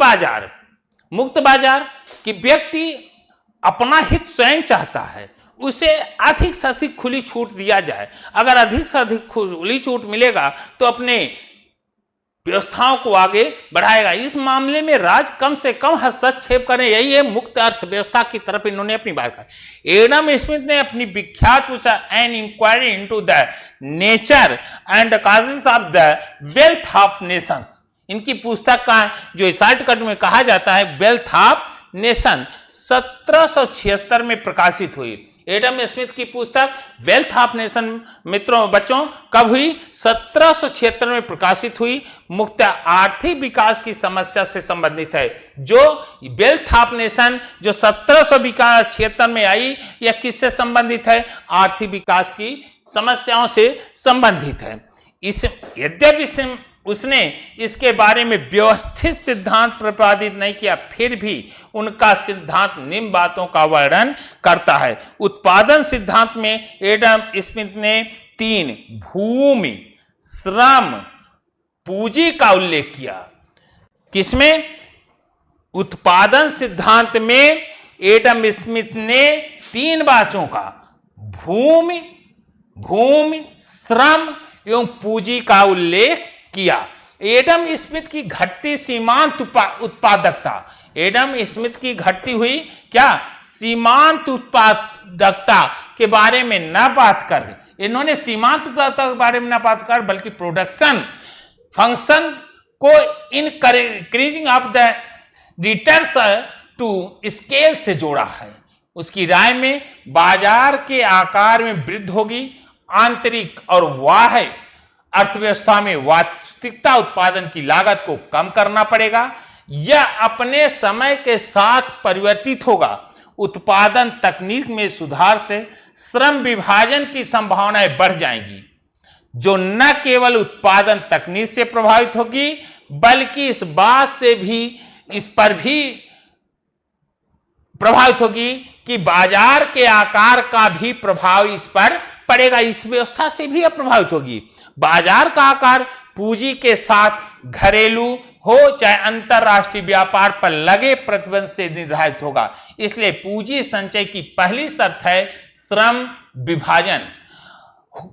बाजार कि व्यक्ति अपना हित स्वयं चाहता है, उसे अधिक से अधिक खुली छूट दिया जाए। अगर अधिक से अधिक खुली छूट मिलेगा तो अपने व्यवस्थाओं को आगे बढ़ाएगा। इस मामले में राज्य कम से कम हस्तक्षेप करें, यही है मुक्त अर्थव्यवस्था की तरफ इन्होंने अपनी बात कही। एडम स्मिथ ने अपनी विख्यात पुस्तक An Inquiry into the Nature and the Causes of the Wealth of Nations, इनकी पुस्तक का जो शॉर्टकट में कहा जाता है वेल्थ ऑफ नेशन, 1776 में प्रकाशित हुई। एडम स्मिथ की पुस्तक वेल्थ ऑफ नेशन बच्चों कब हुई? 1776 में प्रकाशित हुई। मुक्त आर्थिक विकास की समस्या से संबंधित है। जो वेल्थ ऑफ नेशन जो 1776 में आई, यह किससे संबंधित है? आर्थिक विकास की समस्याओं से संबंधित है। यद्यपि उसने इसके बारे में व्यवस्थित सिद्धांत प्रतिपादित नहीं किया, फिर भी उनका सिद्धांत निम्न बातों का वर्णन करता है। उत्पादन सिद्धांत में एडम स्मिथ ने 3 भूमि, श्रम, पूंजी का उल्लेख किया। किसमें? उत्पादन सिद्धांत में एडम स्मिथ ने 3 बातों का भूमि, श्रम एवं पूंजी का उल्लेख किया। एडम स्मिथ की घटती सीमांत उत्पादकता, एडम स्मिथ की घटती हुई क्या? सीमांत उत्पादकता के बारे में न बात कर, इन्होंने सीमांत उत्पादकता के बारे में न बात कर बल्कि प्रोडक्शन फंक्शन को increasing of the returns to scale से जोड़ा है। उसकी राय में बाजार के आकार में वृद्धि होगी, आंतरिक और बाह्य अर्थव्यवस्था में वास्तविकता उत्पादन की लागत को कम करना पड़ेगा। यह अपने समय के साथ परिवर्तित होगा। उत्पादन तकनीक में सुधार से श्रम विभाजन की संभावनाएं बढ़ जाएंगी, जो न केवल उत्पादन तकनीक से प्रभावित होगी बल्कि इस पर भी प्रभावित होगी कि बाजार के आकार का भी प्रभाव इस पर पड़ेगा। इस व्यवस्था से भी प्रभावित होगी। बाजार का आकार पूंजी के साथ घरेलू हो चाहे अंतरराष्ट्रीय व्यापार पर लगे प्रतिबंध से निर्धारित होगा। इसलिए पूंजी संचय की पहली शर्त है श्रम विभाजन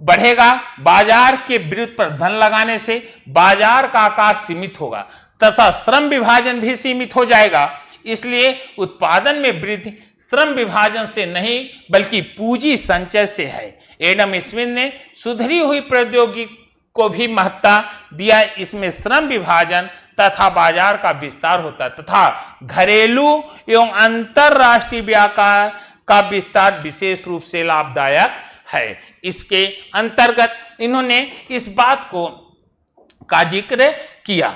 बढ़ेगा। बाजार के विरुद्ध पर धन लगाने से बाजार का आकार सीमित होगा तथा श्रम विभाजन भी सीमित हो जाएगा। इसलिए उत्पादन में वृद्धि श्रम विभाजन से नहीं बल्कि पूंजी संचय से है। एडम स्मिथ ने सुधरी हुई प्रौद्योगिकी को भी महत्ता दिया। इसमें श्रम विभाजन तथा बाजार का विस्तार होता तथा घरेलू एवं अंतरराष्ट्रीय व्यापार का विस्तार विशेष रूप से लाभदायक है। इसके अंतर्गत इन्होंने इस बात का जिक्र किया।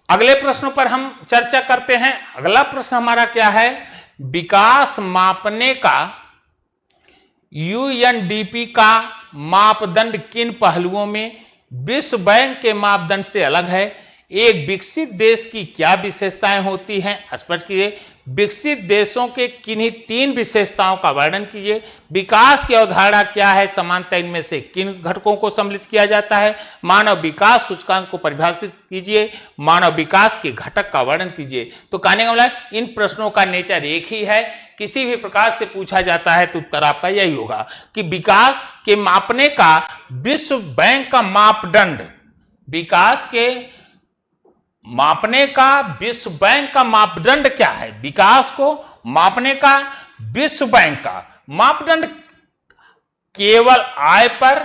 अगले प्रश्नों पर हम चर्चा करते हैं। अगला प्रश्न हमारा क्या है? विकास मापने का यूएनडीपी का मापदंड किन पहलुओं में विश्व बैंक के मापदंड से अलग है? एक विकसित देश की क्या विशेषताएं होती हैं? स्पष्ट कीजिए। विकसित देशों के किन्हीं 3 विशेषताओं का वर्णन कीजिए। विकास की अवधारणा क्या है? समानता इनमें से किन घटकों को सम्मिलित किया जाता है? मानव विकास सूचकांक को परिभाषित कीजिए। मानव विकास के घटक का वर्णन कीजिए। तो कहने का मतलब इन प्रश्नों का नेचर एक ही है। किसी भी प्रकार से पूछा जाता है तो उत्तर आपका यही होगा कि विकास के मापने का विश्व बैंक का मापदंड, विकास के मापने का विश्व बैंक का मापदंड क्या है? विकास को मापने का विश्व बैंक का मापदंड केवल आय पर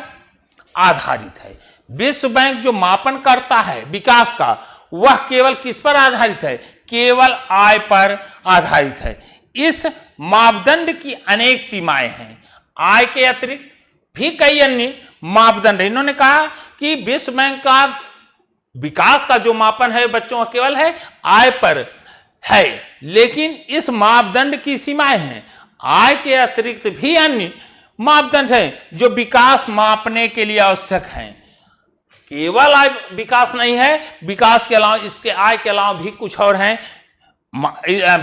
आधारित है। विश्व बैंक जो मापन करता है विकास का, वह केवल किस पर आधारित है? केवल आय पर आधारित है। इस मापदंड की अनेक सीमाएं हैं। आय के अतिरिक्त भी कई अन्य मापदंड। इन्होंने कहा कि विश्व बैंक का विकास का जो मापन है बच्चों केवल है आय पर है, लेकिन इस मापदंड की सीमाएं हैं। आय के अतिरिक्त भी अन्य मापदंड हैं जो विकास मापने के लिए आवश्यक हैं। केवल आय विकास नहीं है, विकास के अलावा इसके आय के अलावा भी कुछ और हैं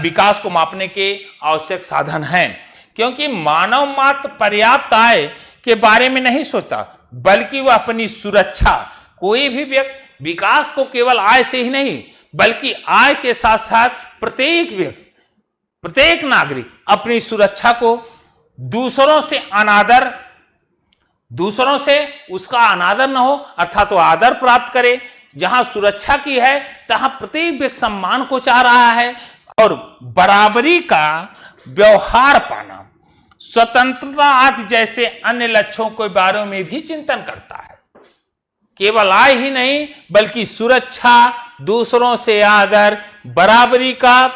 विकास को मापने के आवश्यक साधन हैं। क्योंकि मानव मात्र पर्याप्त आय के बारे में नहीं सोचता, बल्कि वह अपनी सुरक्षा, कोई भी व्यक्ति विकास को केवल आय से ही नहीं बल्कि आय के साथ साथ प्रत्येक व्यक्ति, प्रत्येक नागरिक अपनी सुरक्षा को दूसरों से उसका अनादर न हो, अर्थात वो आदर प्राप्त करे। जहां सुरक्षा की है तहां प्रत्येक व्यक्ति सम्मान को चाह रहा है और बराबरी का व्यवहार पाना, स्वतंत्रता आदि जैसे अन्य लक्ष्यों के बारे में भी चिंतन करता है। केवल आय ही नहीं बल्कि सुरक्षा, दूसरों से आदर, बराबरी का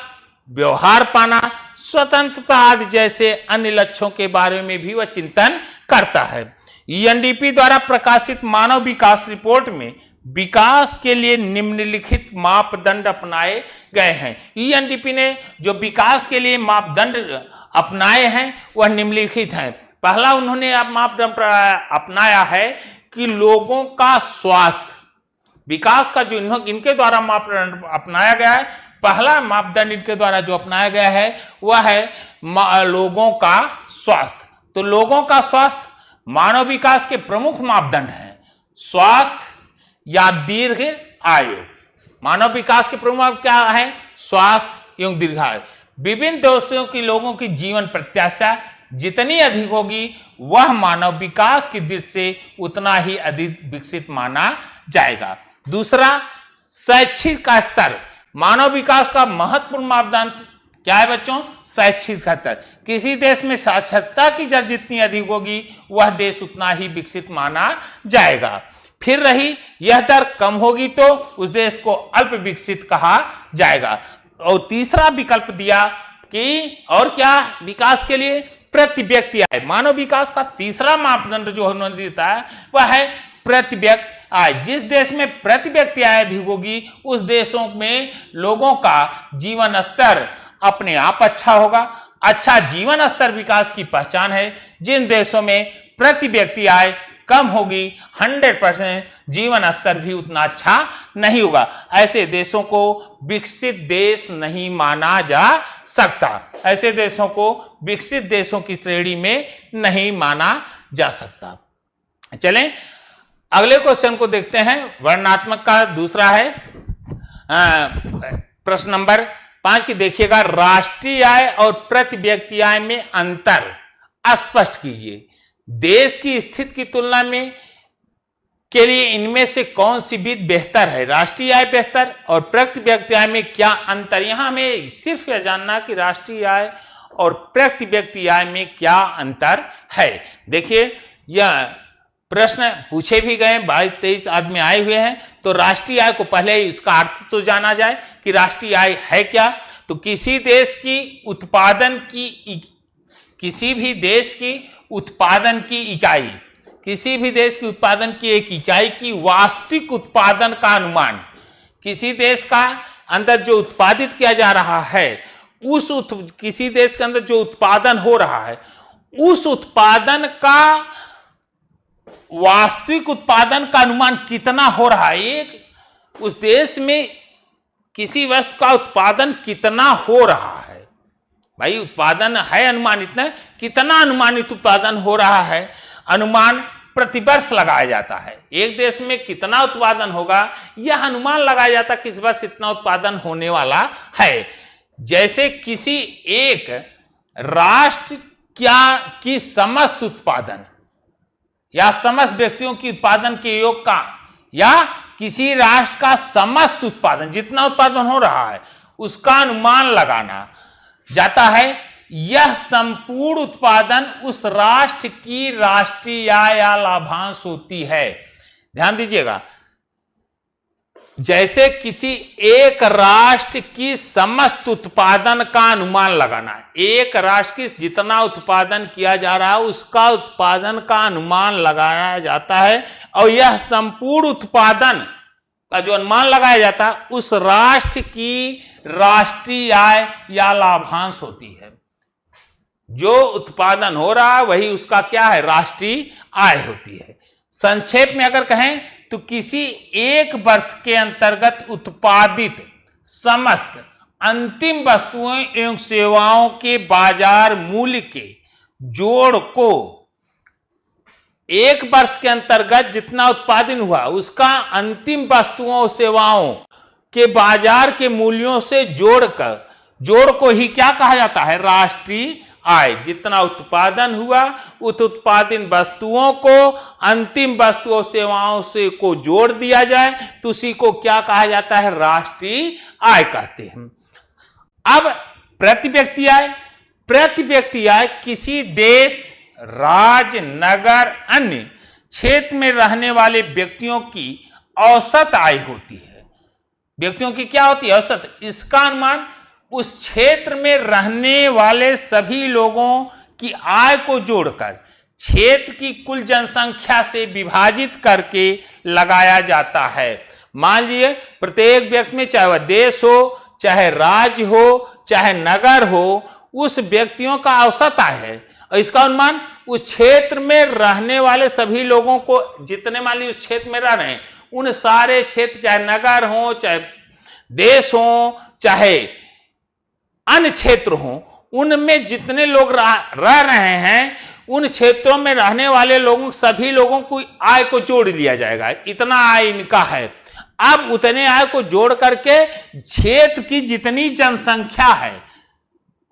व्यवहार पाना, स्वतंत्रता आदि जैसे अन्य लक्ष्यों के बारे में भी वह चिंतन करता है। यूएनडीपी द्वारा प्रकाशित मानव विकास रिपोर्ट में विकास के लिए निम्नलिखित मापदंड अपनाए गए हैं। यूएनडीपी ने जो विकास के लिए मापदंड अपनाए हैं वह निम्नलिखित हैं। पहला उन्होंने मापदंड अपनाया है कि लोगों का स्वास्थ्य। विकास का जो इनके द्वारा मापदंड अपनाया गया है, पहला मापदंड इनके द्वारा जो अपनाया गया है वह है लोगों का स्वास्थ्य। तो लोगों का स्वास्थ्य मानव विकास के प्रमुख मापदंड हैं। स्वास्थ्य या दीर्घ आयु। मानव विकास के प्रमुख क्या है? स्वास्थ्य एवं दीर्घायु। विभिन्न देशों के लोगों की जीवन प्रत्याशा जितनी अधिक होगी वह मानव विकास की दृष्टि से उतना ही अधिक विकसित माना जाएगा। दूसरा, शैक्षिक का स्तर। मानव विकास का महत्वपूर्ण मापदंड क्या है बच्चों? शैक्षिक का स्तर। किसी देश में साक्षरता की दर जितनी अधिक होगी वह देश उतना ही विकसित माना जाएगा। फिर रही यह दर कम होगी तो उस देश को अल्प विकसित कहा जाएगा। और तीसरा विकल्प दिया कि और क्या विकास के लिए? प्रति व्यक्ति आय। मानव विकास का तीसरा मापदंड जो उन्होंने दिया है वह है प्रति व्यक्ति आय। जिस देश में प्रति व्यक्ति आय अधिक होगी उस देशों में लोगों का जीवन स्तर अपने आप अच्छा होगा। अच्छा जीवन स्तर विकास की पहचान है। जिन देशों में प्रति व्यक्ति आय कम होगी 100% जीवन स्तर भी उतना अच्छा नहीं होगा। ऐसे देशों को विकसित देश नहीं माना जा सकता। ऐसे देशों को विकसित देशों की श्रेणी में नहीं माना जा सकता। चलें अगले क्वेश्चन को देखते हैं। वर्णनात्मक का दूसरा है प्रश्न नंबर 5 की देखिएगा। राष्ट्रीय आय और प्रति व्यक्ति आय में अंतर स्पष्ट कीजिए। देश की स्थिति की तुलना में के लिए इनमें से कौन सी विधि बेहतर है? राष्ट्रीय आय बेहतर और प्रति व्यक्ति आय में क्या अंतर? यहां हमें सिर्फ यह जानना कि राष्ट्रीय आय और प्रति व्यक्ति आय में क्या अंतर है। देखिए यह प्रश्न पूछे भी गए, 22-23 आदमी आए हुए हैं। तो राष्ट्रीय आय को पहले इसका अर्थ तो जाना जाए कि राष्ट्रीय आय है क्या। तो किसी देश की उत्पादन की किसी भी देश की उत्पादन की इकाई, किसी भी देश की उत्पादन की एक इकाई की वास्तविक उत्पादन का अनुमान, किसी देश का अंदर जो उत्पादित किया जा रहा है उस किसी देश के अंदर जो उत्पादन हो रहा है उस उत्पादन का वास्तविक उत्पादन का अनुमान कितना हो रहा है। एक उस देश में किसी वस्तु का उत्पादन कितना हो रहा है। भाई उत्पादन है अनुमानित न, कितना अनुमानित उत्पादन हो रहा है अनुमान प्रतिवर्ष लगाया जाता है। एक देश में कितना उत्पादन होगा यह अनुमान लगाया जाता है कि इस वर्ष इतना उत्पादन होने वाला है। जैसे किसी एक राष्ट्र की समस्त उत्पादन या समस्त व्यक्तियों की उत्पादन के योग का या किसी राष्ट्र का समस्त उत्पादन जितना उत्पादन हो रहा है उसका अनुमान लगाना जाता है। यह संपूर्ण उत्पादन उस राष्ट्र की राष्ट्रीय आय या लाभांश होती है। ध्यान दीजिएगा, जैसे किसी एक राष्ट्र की समस्त उत्पादन का अनुमान लगाना है। एक राष्ट्र की जितना उत्पादन किया जा रहा है उसका उत्पादन का अनुमान लगाया जाता है, और यह संपूर्ण उत्पादन का जो अनुमान लगाया जाता है उस राष्ट्र की राष्ट्रीय आय या लाभांश होती है। जो उत्पादन हो रहा है वही उसका क्या है, राष्ट्रीय आय होती है। संक्षेप में अगर कहें तो किसी एक वर्ष के अंतर्गत उत्पादित समस्त अंतिम वस्तुओं एवं सेवाओं के बाजार मूल्य के जोड़ को, एक वर्ष के अंतर्गत जितना उत्पादन हुआ उसका अंतिम वस्तुओं और सेवाओं के बाजार के मूल्यों से जोड़कर, जोड़ को ही क्या कहा जाता है, राष्ट्रीय आय। जितना उत्पादन हुआ उस उत्पादित वस्तुओं को अंतिम वस्तुओं सेवाओं से को जोड़ दिया जाए तो उसी को क्या कहा जाता है, राष्ट्रीय आय कहते हैं। अब प्रति व्यक्ति आय, प्रति व्यक्ति आय किसी देश, राज्य, नगर, अन्य क्षेत्र में रहने वाले व्यक्तियों की औसत आय होती है। व्यक्तियों की क्या होती है, औसत। इसका अनुमान उस क्षेत्र में रहने वाले सभी लोगों की आय को जोड़कर क्षेत्र की कुल जनसंख्या से विभाजित करके लगाया जाता है। मान लीजिए प्रत्येक व्यक्ति में, चाहे वह देश हो, चाहे राज्य हो, चाहे नगर हो, उस व्यक्तियों का औसत आय है, और इसका अनुमान उस क्षेत्र में रहने वाले सभी लोगों को, जितने मान लीजिए उस क्षेत्र में रह रहे हैं, उन सारे क्षेत्र, चाहे नगर हो, चाहे देश हो, चाहे अन्य क्षेत्र हो, उनमें जितने लोग रह रहे हैं उन क्षेत्रों में रहने वाले लोगों, सभी लोगों को आय को जोड़ लिया जाएगा। इतना आय इनका है। अब उतने आय को जोड़ करके क्षेत्र की जितनी जनसंख्या है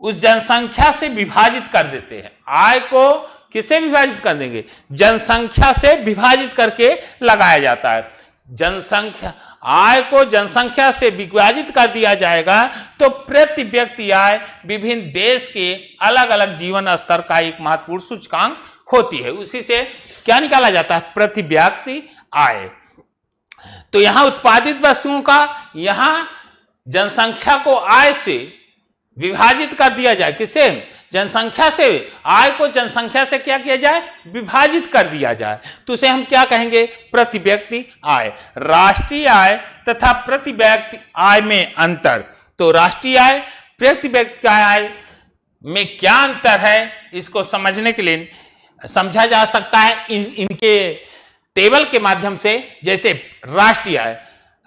उस जनसंख्या से विभाजित कर देते हैं। आय को किससे विभाजित कर देंगे, जनसंख्या से विभाजित करके लगाया जाता है। जनसंख्या, आय को जनसंख्या से विभाजित कर दिया जाएगा तो प्रति व्यक्ति आय विभिन्न देश के अलग अलग जीवन स्तर का एक महत्वपूर्ण सूचकांक होती है। उसी से क्या निकाला जाता है, प्रति व्यक्ति आय। तो यहां उत्पादित वस्तुओं का यहां जनसंख्या को आय से विभाजित कर दिया जाए, किससे, जनसंख्या से। आय को जनसंख्या से क्या किया जाए, विभाजित कर दिया जाए, तो उसे हम क्या कहेंगे, प्रति व्यक्ति आय। राष्ट्रीय आय तथा प्रति व्यक्ति आय में अंतर। तो राष्ट्रीय आय, प्रति व्यक्ति आय में क्या अंतर है, इसको समझने के लिए समझा जा सकता है इनके टेबल के माध्यम से। जैसे राष्ट्रीय आय,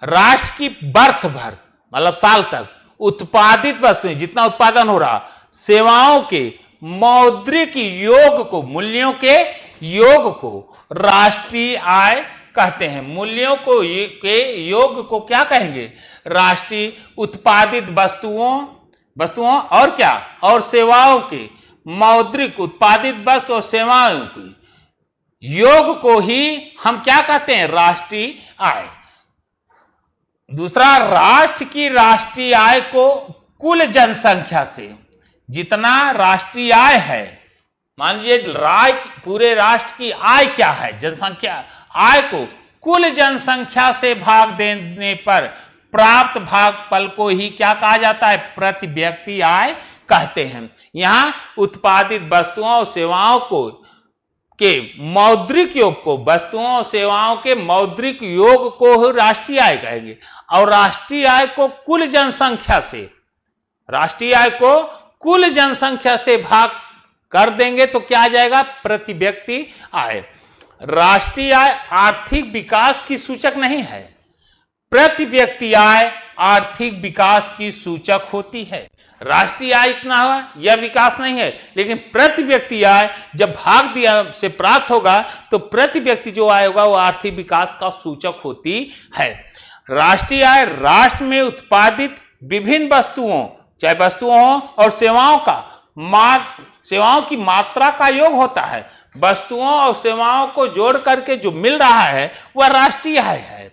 राष्ट्र की वर्ष भर मतलब साल तक उत्पादित वस्तुएं, जितना उत्पादन हो रहा, सेवाओं के मौद्रिक योग को, मूल्यों के योग को राष्ट्रीय आय कहते हैं। मूल्यों को के योग को क्या कहेंगे, राष्ट्रीय। उत्पादित वस्तुओं और क्या, और सेवाओं के मौद्रिक, उत्पादित वस्तु और सेवाओं के योग को ही हम क्या कहते हैं, राष्ट्रीय आय। दूसरा, राष्ट्र की राष्ट्रीय आय को कुल जनसंख्या से, जितना राष्ट्रीय आय है, मान लीजिए पूरे राष्ट्र की आय क्या है, जनसंख्या, आय को कुल जनसंख्या से भाग देने पर प्राप्त भागफल को ही क्या कहा जाता है, प्रति व्यक्ति आय कहते हैं। यहां उत्पादित वस्तुओं और सेवाओं को के मौद्रिक योग को, वस्तुओं और सेवाओं के मौद्रिक योग को राष्ट्रीय आय कहेंगे, और राष्ट्रीय आय को कुल जनसंख्या से, राष्ट्रीय आय को कुल जनसंख्या से भाग कर देंगे तो क्या आ जाएगा, प्रति व्यक्ति आय। राष्ट्रीय आय आर्थिक विकास की सूचक नहीं है, प्रति व्यक्ति आय आर्थिक विकास की सूचक होती है। राष्ट्रीय आय इतना हुआ, यह विकास नहीं है, लेकिन प्रति व्यक्ति आय जब भाग दिया से प्राप्त होगा तो प्रति व्यक्ति जो आय होगा वो आर्थिक विकास का सूचक होती है। राष्ट्रीय आय राष्ट्र में उत्पादित विभिन्न वस्तुओं, चाहे वस्तुओं हो और सेवाओं का सेवाओं की मात्रा का योग होता है। वस्तुओं और सेवाओं को जोड़ करके जो मिल रहा है वह राष्ट्रीय आय है।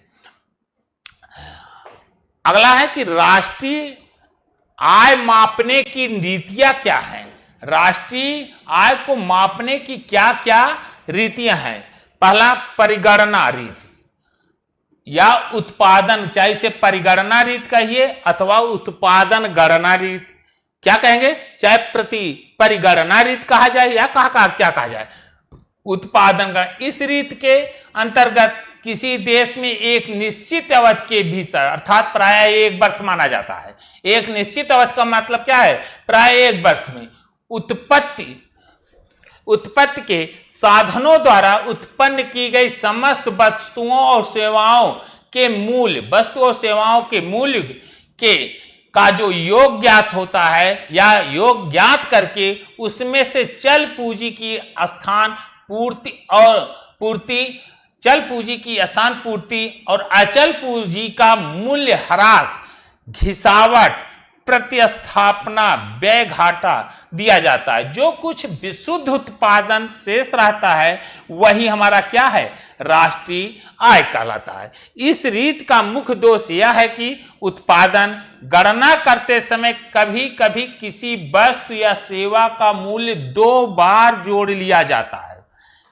अगला है कि राष्ट्रीय आय मापने की रीतियां क्या हैं। राष्ट्रीय आय को मापने की क्या क्या रीतियां हैं। पहला, परिगणना रीति। या उत्पादन, चाहे इसे परिगणना रीत कहिए अथवा उत्पादन गणना रीत, क्या कहेंगे, चाहे परिगणना रीत कहा जाए या क्या कहा जाए, उत्पादन गणना। इस रीत के अंतर्गत किसी देश में एक निश्चित अवधि के भीतर, अर्थात प्राय 1 वर्ष माना जाता है। एक निश्चित अवधि का मतलब क्या है, प्राय 1 वर्ष में उत्पत्ति के साधनों द्वारा उत्पन्न की गई समस्त वस्तुओं और सेवाओं के मूल्य, वस्तु और सेवाओं के मूल्य के का जो योग ज्ञात होता है या योग ज्ञात करके उसमें से चल पूंजी की स्थान पूर्ति और अचल पूंजी का मूल्य ह्रास, घिसावट, प्रतिस्थापना, व्यय घाटा दिया जाता है। जो कुछ विशुद्ध उत्पादन शेष रहता है वही हमारा क्या है, राष्ट्रीय आय कहलाता है। इस रीत का मुख्य दोष यह है कि उत्पादन गणना करते समय कभी कभी किसी वस्तु या सेवा का मूल्य 2 बार जोड़ लिया जाता है।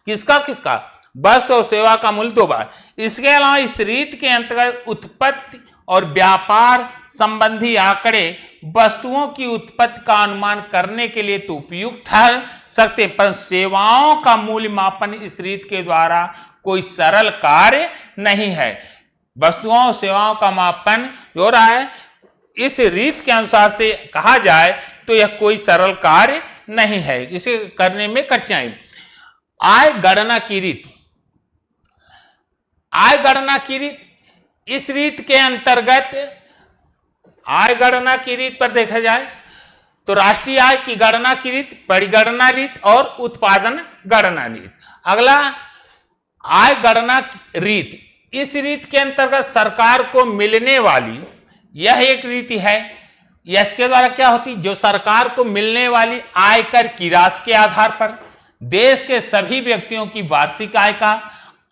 किसका, वस्तु और सेवा का मूल्य 2 बार। इसके अलावा इस रीत के अंतर्गत उत्पत्ति और व्यापार संबंधी आंकड़े वस्तुओं की उत्पत्ति का अनुमान करने के लिए तो उपयुक्त ठहर सकते, पर सेवाओं का मूल्य मापन इस रीत के द्वारा कोई सरल कार्य नहीं है। वस्तुओं और सेवाओं का मापन जो रहा है इस रीत के अनुसार से कहा जाए तो यह कोई सरल कार्य नहीं है, इसे करने में कठिनाई। आय गणना की रीत, इस रीत के अंतर्गत आय गणना की रीत पर देखा जाए तो राष्ट्रीय आय की गणना की रीत, परिगणना रीत और उत्पादन गणना रीत। अगला आय गणना रीत, इस रीत के अंतर्गत सरकार को मिलने वाली यह एक रीति है। इसके द्वारा क्या होती, जो सरकार को मिलने वाली आयकर की राशि के आधार पर देश के सभी व्यक्तियों की वार्षिक आय का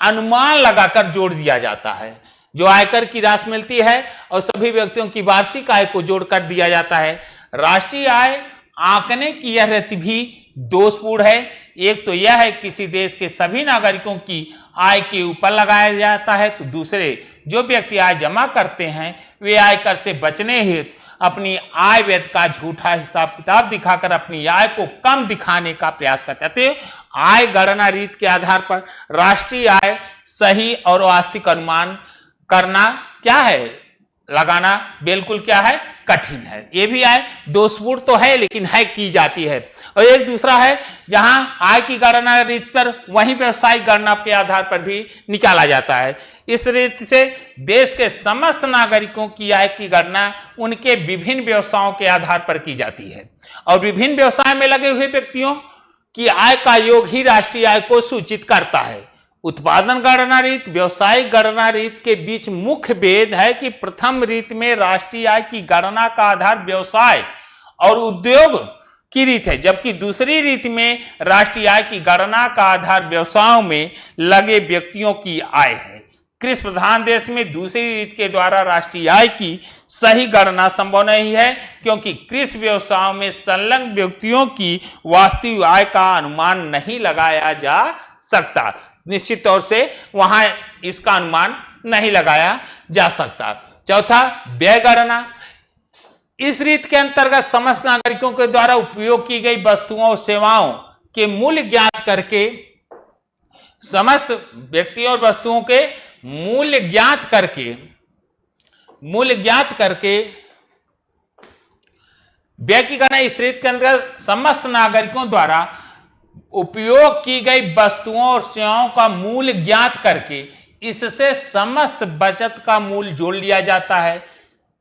अनुमान लगाकर जोड़ दिया जाता है। जो आयकर की राशि मिलती है और सभी व्यक्तियों की वार्षिक आय को जोड़कर दिया जाता है। राष्ट्रीय आय आंकने की यह रीति भी दोषपूर्ण है। एक तो यह है किसी देश के सभी नागरिकों की आय के ऊपर लगाया जाता है, तो दूसरे जो व्यक्ति आय जमा करते हैं वे आयकर से बचने हेतु अपनी आय व्यय का झूठा हिसाब किताब दिखाकर अपनी आय को कम दिखाने का प्रयास करते हैं। आय गणना रीत के आधार पर राष्ट्रीय आय सही और वास्तविक अनुमान करना क्या है, लगाना बिल्कुल क्या है, कठिन है। ये भी आय दोषपूर्ण तो है लेकिन है की जाती है। और एक दूसरा है जहां आय की गणना रीत पर वहीं व्यवसायिक गणना के आधार पर भी निकाला जाता है। इस रीत से देश के समस्त नागरिकों की आय की गणना उनके विभिन्न व्यवसायों के आधार पर की जाती है और विभिन्न व्यवसाय में लगे हुए व्यक्तियों की आय का योग ही राष्ट्रीय आय को सूचित करता है। उत्पादन गणना रीत, व्यवसायिक गणना रीत के बीच मुख्य भेद है कि प्रथम रीत में राष्ट्रीय आय की गणना का आधार व्यवसाय और उद्योग की रीत है, जबकि दूसरी रीत में राष्ट्रीय आय की गणना का आधार व्यवसायों में लगे व्यक्तियों की आय है। कृषि प्रधान देश में दूसरी रीत के द्वारा राष्ट्रीय आय की सही गणना संभव नहीं है, क्योंकि कृषि व्यवसायों में संलग्न व्यक्तियों की वास्तविक आय का अनुमान नहीं लगाया जा सकता। निश्चित तौर से वहां इसका अनुमान नहीं लगाया जा सकता। चौथा, व्यय गणना। इस रीत के अंतर्गत समस्त नागरिकों के द्वारा उपयोग की गई वस्तुओं और सेवाओं के मूल्य ज्ञात करके, समस्त व्यक्तियों और वस्तुओं के मूल्य ज्ञात करके व्यय की गणना इस रीत के अंतर्गत समस्त नागरिकों द्वारा उपयोग की गई वस्तुओं और सेवाओं का मूल्य ज्ञात करके इससे समस्त बचत का मूल्य जोड़ लिया जाता है।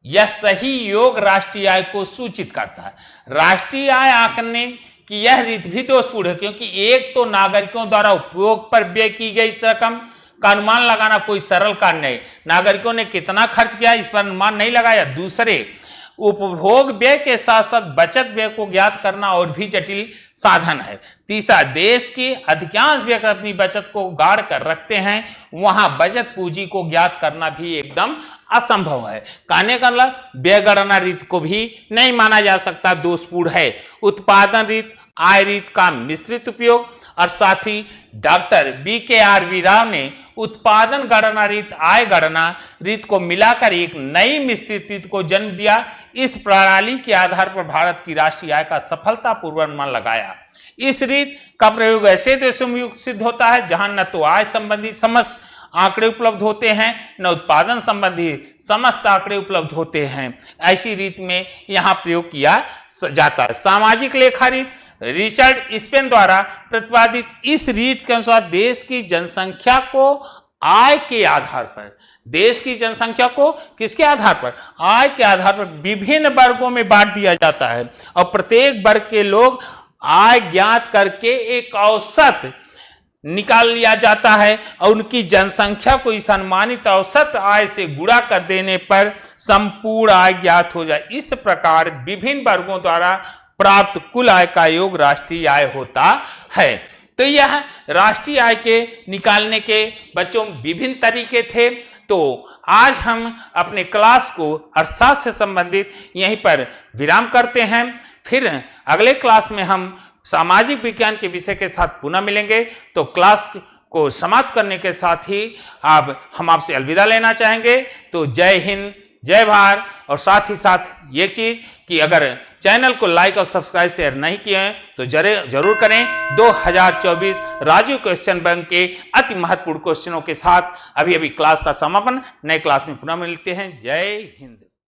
यह सही योग राष्ट्रीय आय को सूचित करता है। राष्ट्रीय आय आंकने की यह रीत भी दोषपूर्ण है, क्योंकि एक तो नागरिकों द्वारा उपयोग पर व्यय की गई इस रकम का अनुमान लगाना कोई सरल कार्य नहीं, नागरिकों ने कितना खर्च किया इस पर अनुमान नहीं लगाया। दूसरे, उपभोग व्यय के साथ साथ बचत व्यय को ज्ञात करना और भी जटिल साधन है। तीसरा, देश की अधिकांश व्यक्ति अपनी बचत को गाड़ कर रखते हैं, वहां बचत पूंजी को ज्ञात करना भी एकदम असंभव है। कहने का मतलब व्यय गणना रीत को भी नहीं माना जा सकता, दोषपूर्ण है। उत्पादन रीत, आय रीत का मिश्रित उपयोग और साथ ही डॉक्टर BKRV राव ने उत्पादन गणना रीत, आय गणना रीत को मिलाकर एक नई मिश्रित रीत को जन्म दिया। इस प्रणाली के आधार पर भारत की राष्ट्रीय आय का सफलतापूर्वक अनुमान लगाया। इस रीत का प्रयोग ऐसे देशों में युक्त सिद्ध होता है जहां न तो आय संबंधी समस्त आंकड़े उपलब्ध होते हैं न उत्पादन संबंधी समस्त आंकड़े उपलब्ध होते हैं। ऐसी रीत में यहां प्रयोग किया जाता है। सामाजिक लेखा रीत रिचर्ड स्पेन द्वारा प्रतिपादित इस रीत के अनुसार देश की जनसंख्या को आय के आधार पर, देश की जनसंख्या को किसके आधार पर, आय के आधार पर विभिन्न वर्गों में बांट दिया जाता है और प्रत्येक वर्ग के लोग आय ज्ञात करके एक औसत निकाल लिया जाता है और उनकी जनसंख्या को इस अनुमानित औसत आय से गुणा कर देने पर संपूर्ण आय ज्ञात हो जाए। इस प्रकार विभिन्न वर्गों द्वारा प्राप्त कुल आय का योग राष्ट्रीय आय होता है। तो यह राष्ट्रीय आय के निकालने के बच्चों विभिन्न तरीके थे। तो आज हम अपने क्लास को अर्थशास्त्र से संबंधित यहीं पर विराम करते हैं। फिर अगले क्लास में हम सामाजिक विज्ञान के विषय के साथ पुनः मिलेंगे। तो क्लास को समाप्त करने के साथ ही अब हम आपसे अलविदा लेना चाहेंगे। तो जय हिंद, जय भारत। और साथ ही साथ ये चीज कि अगर चैनल को लाइक और सब्सक्राइब शेयर नहीं किए हैं तो जरूर करें। 2024 राजीव क्वेश्चन बैंक के अति महत्वपूर्ण क्वेश्चनों के साथ अभी क्लास का समापन, नए क्लास में पुनः मिलते हैं। जय हिंद।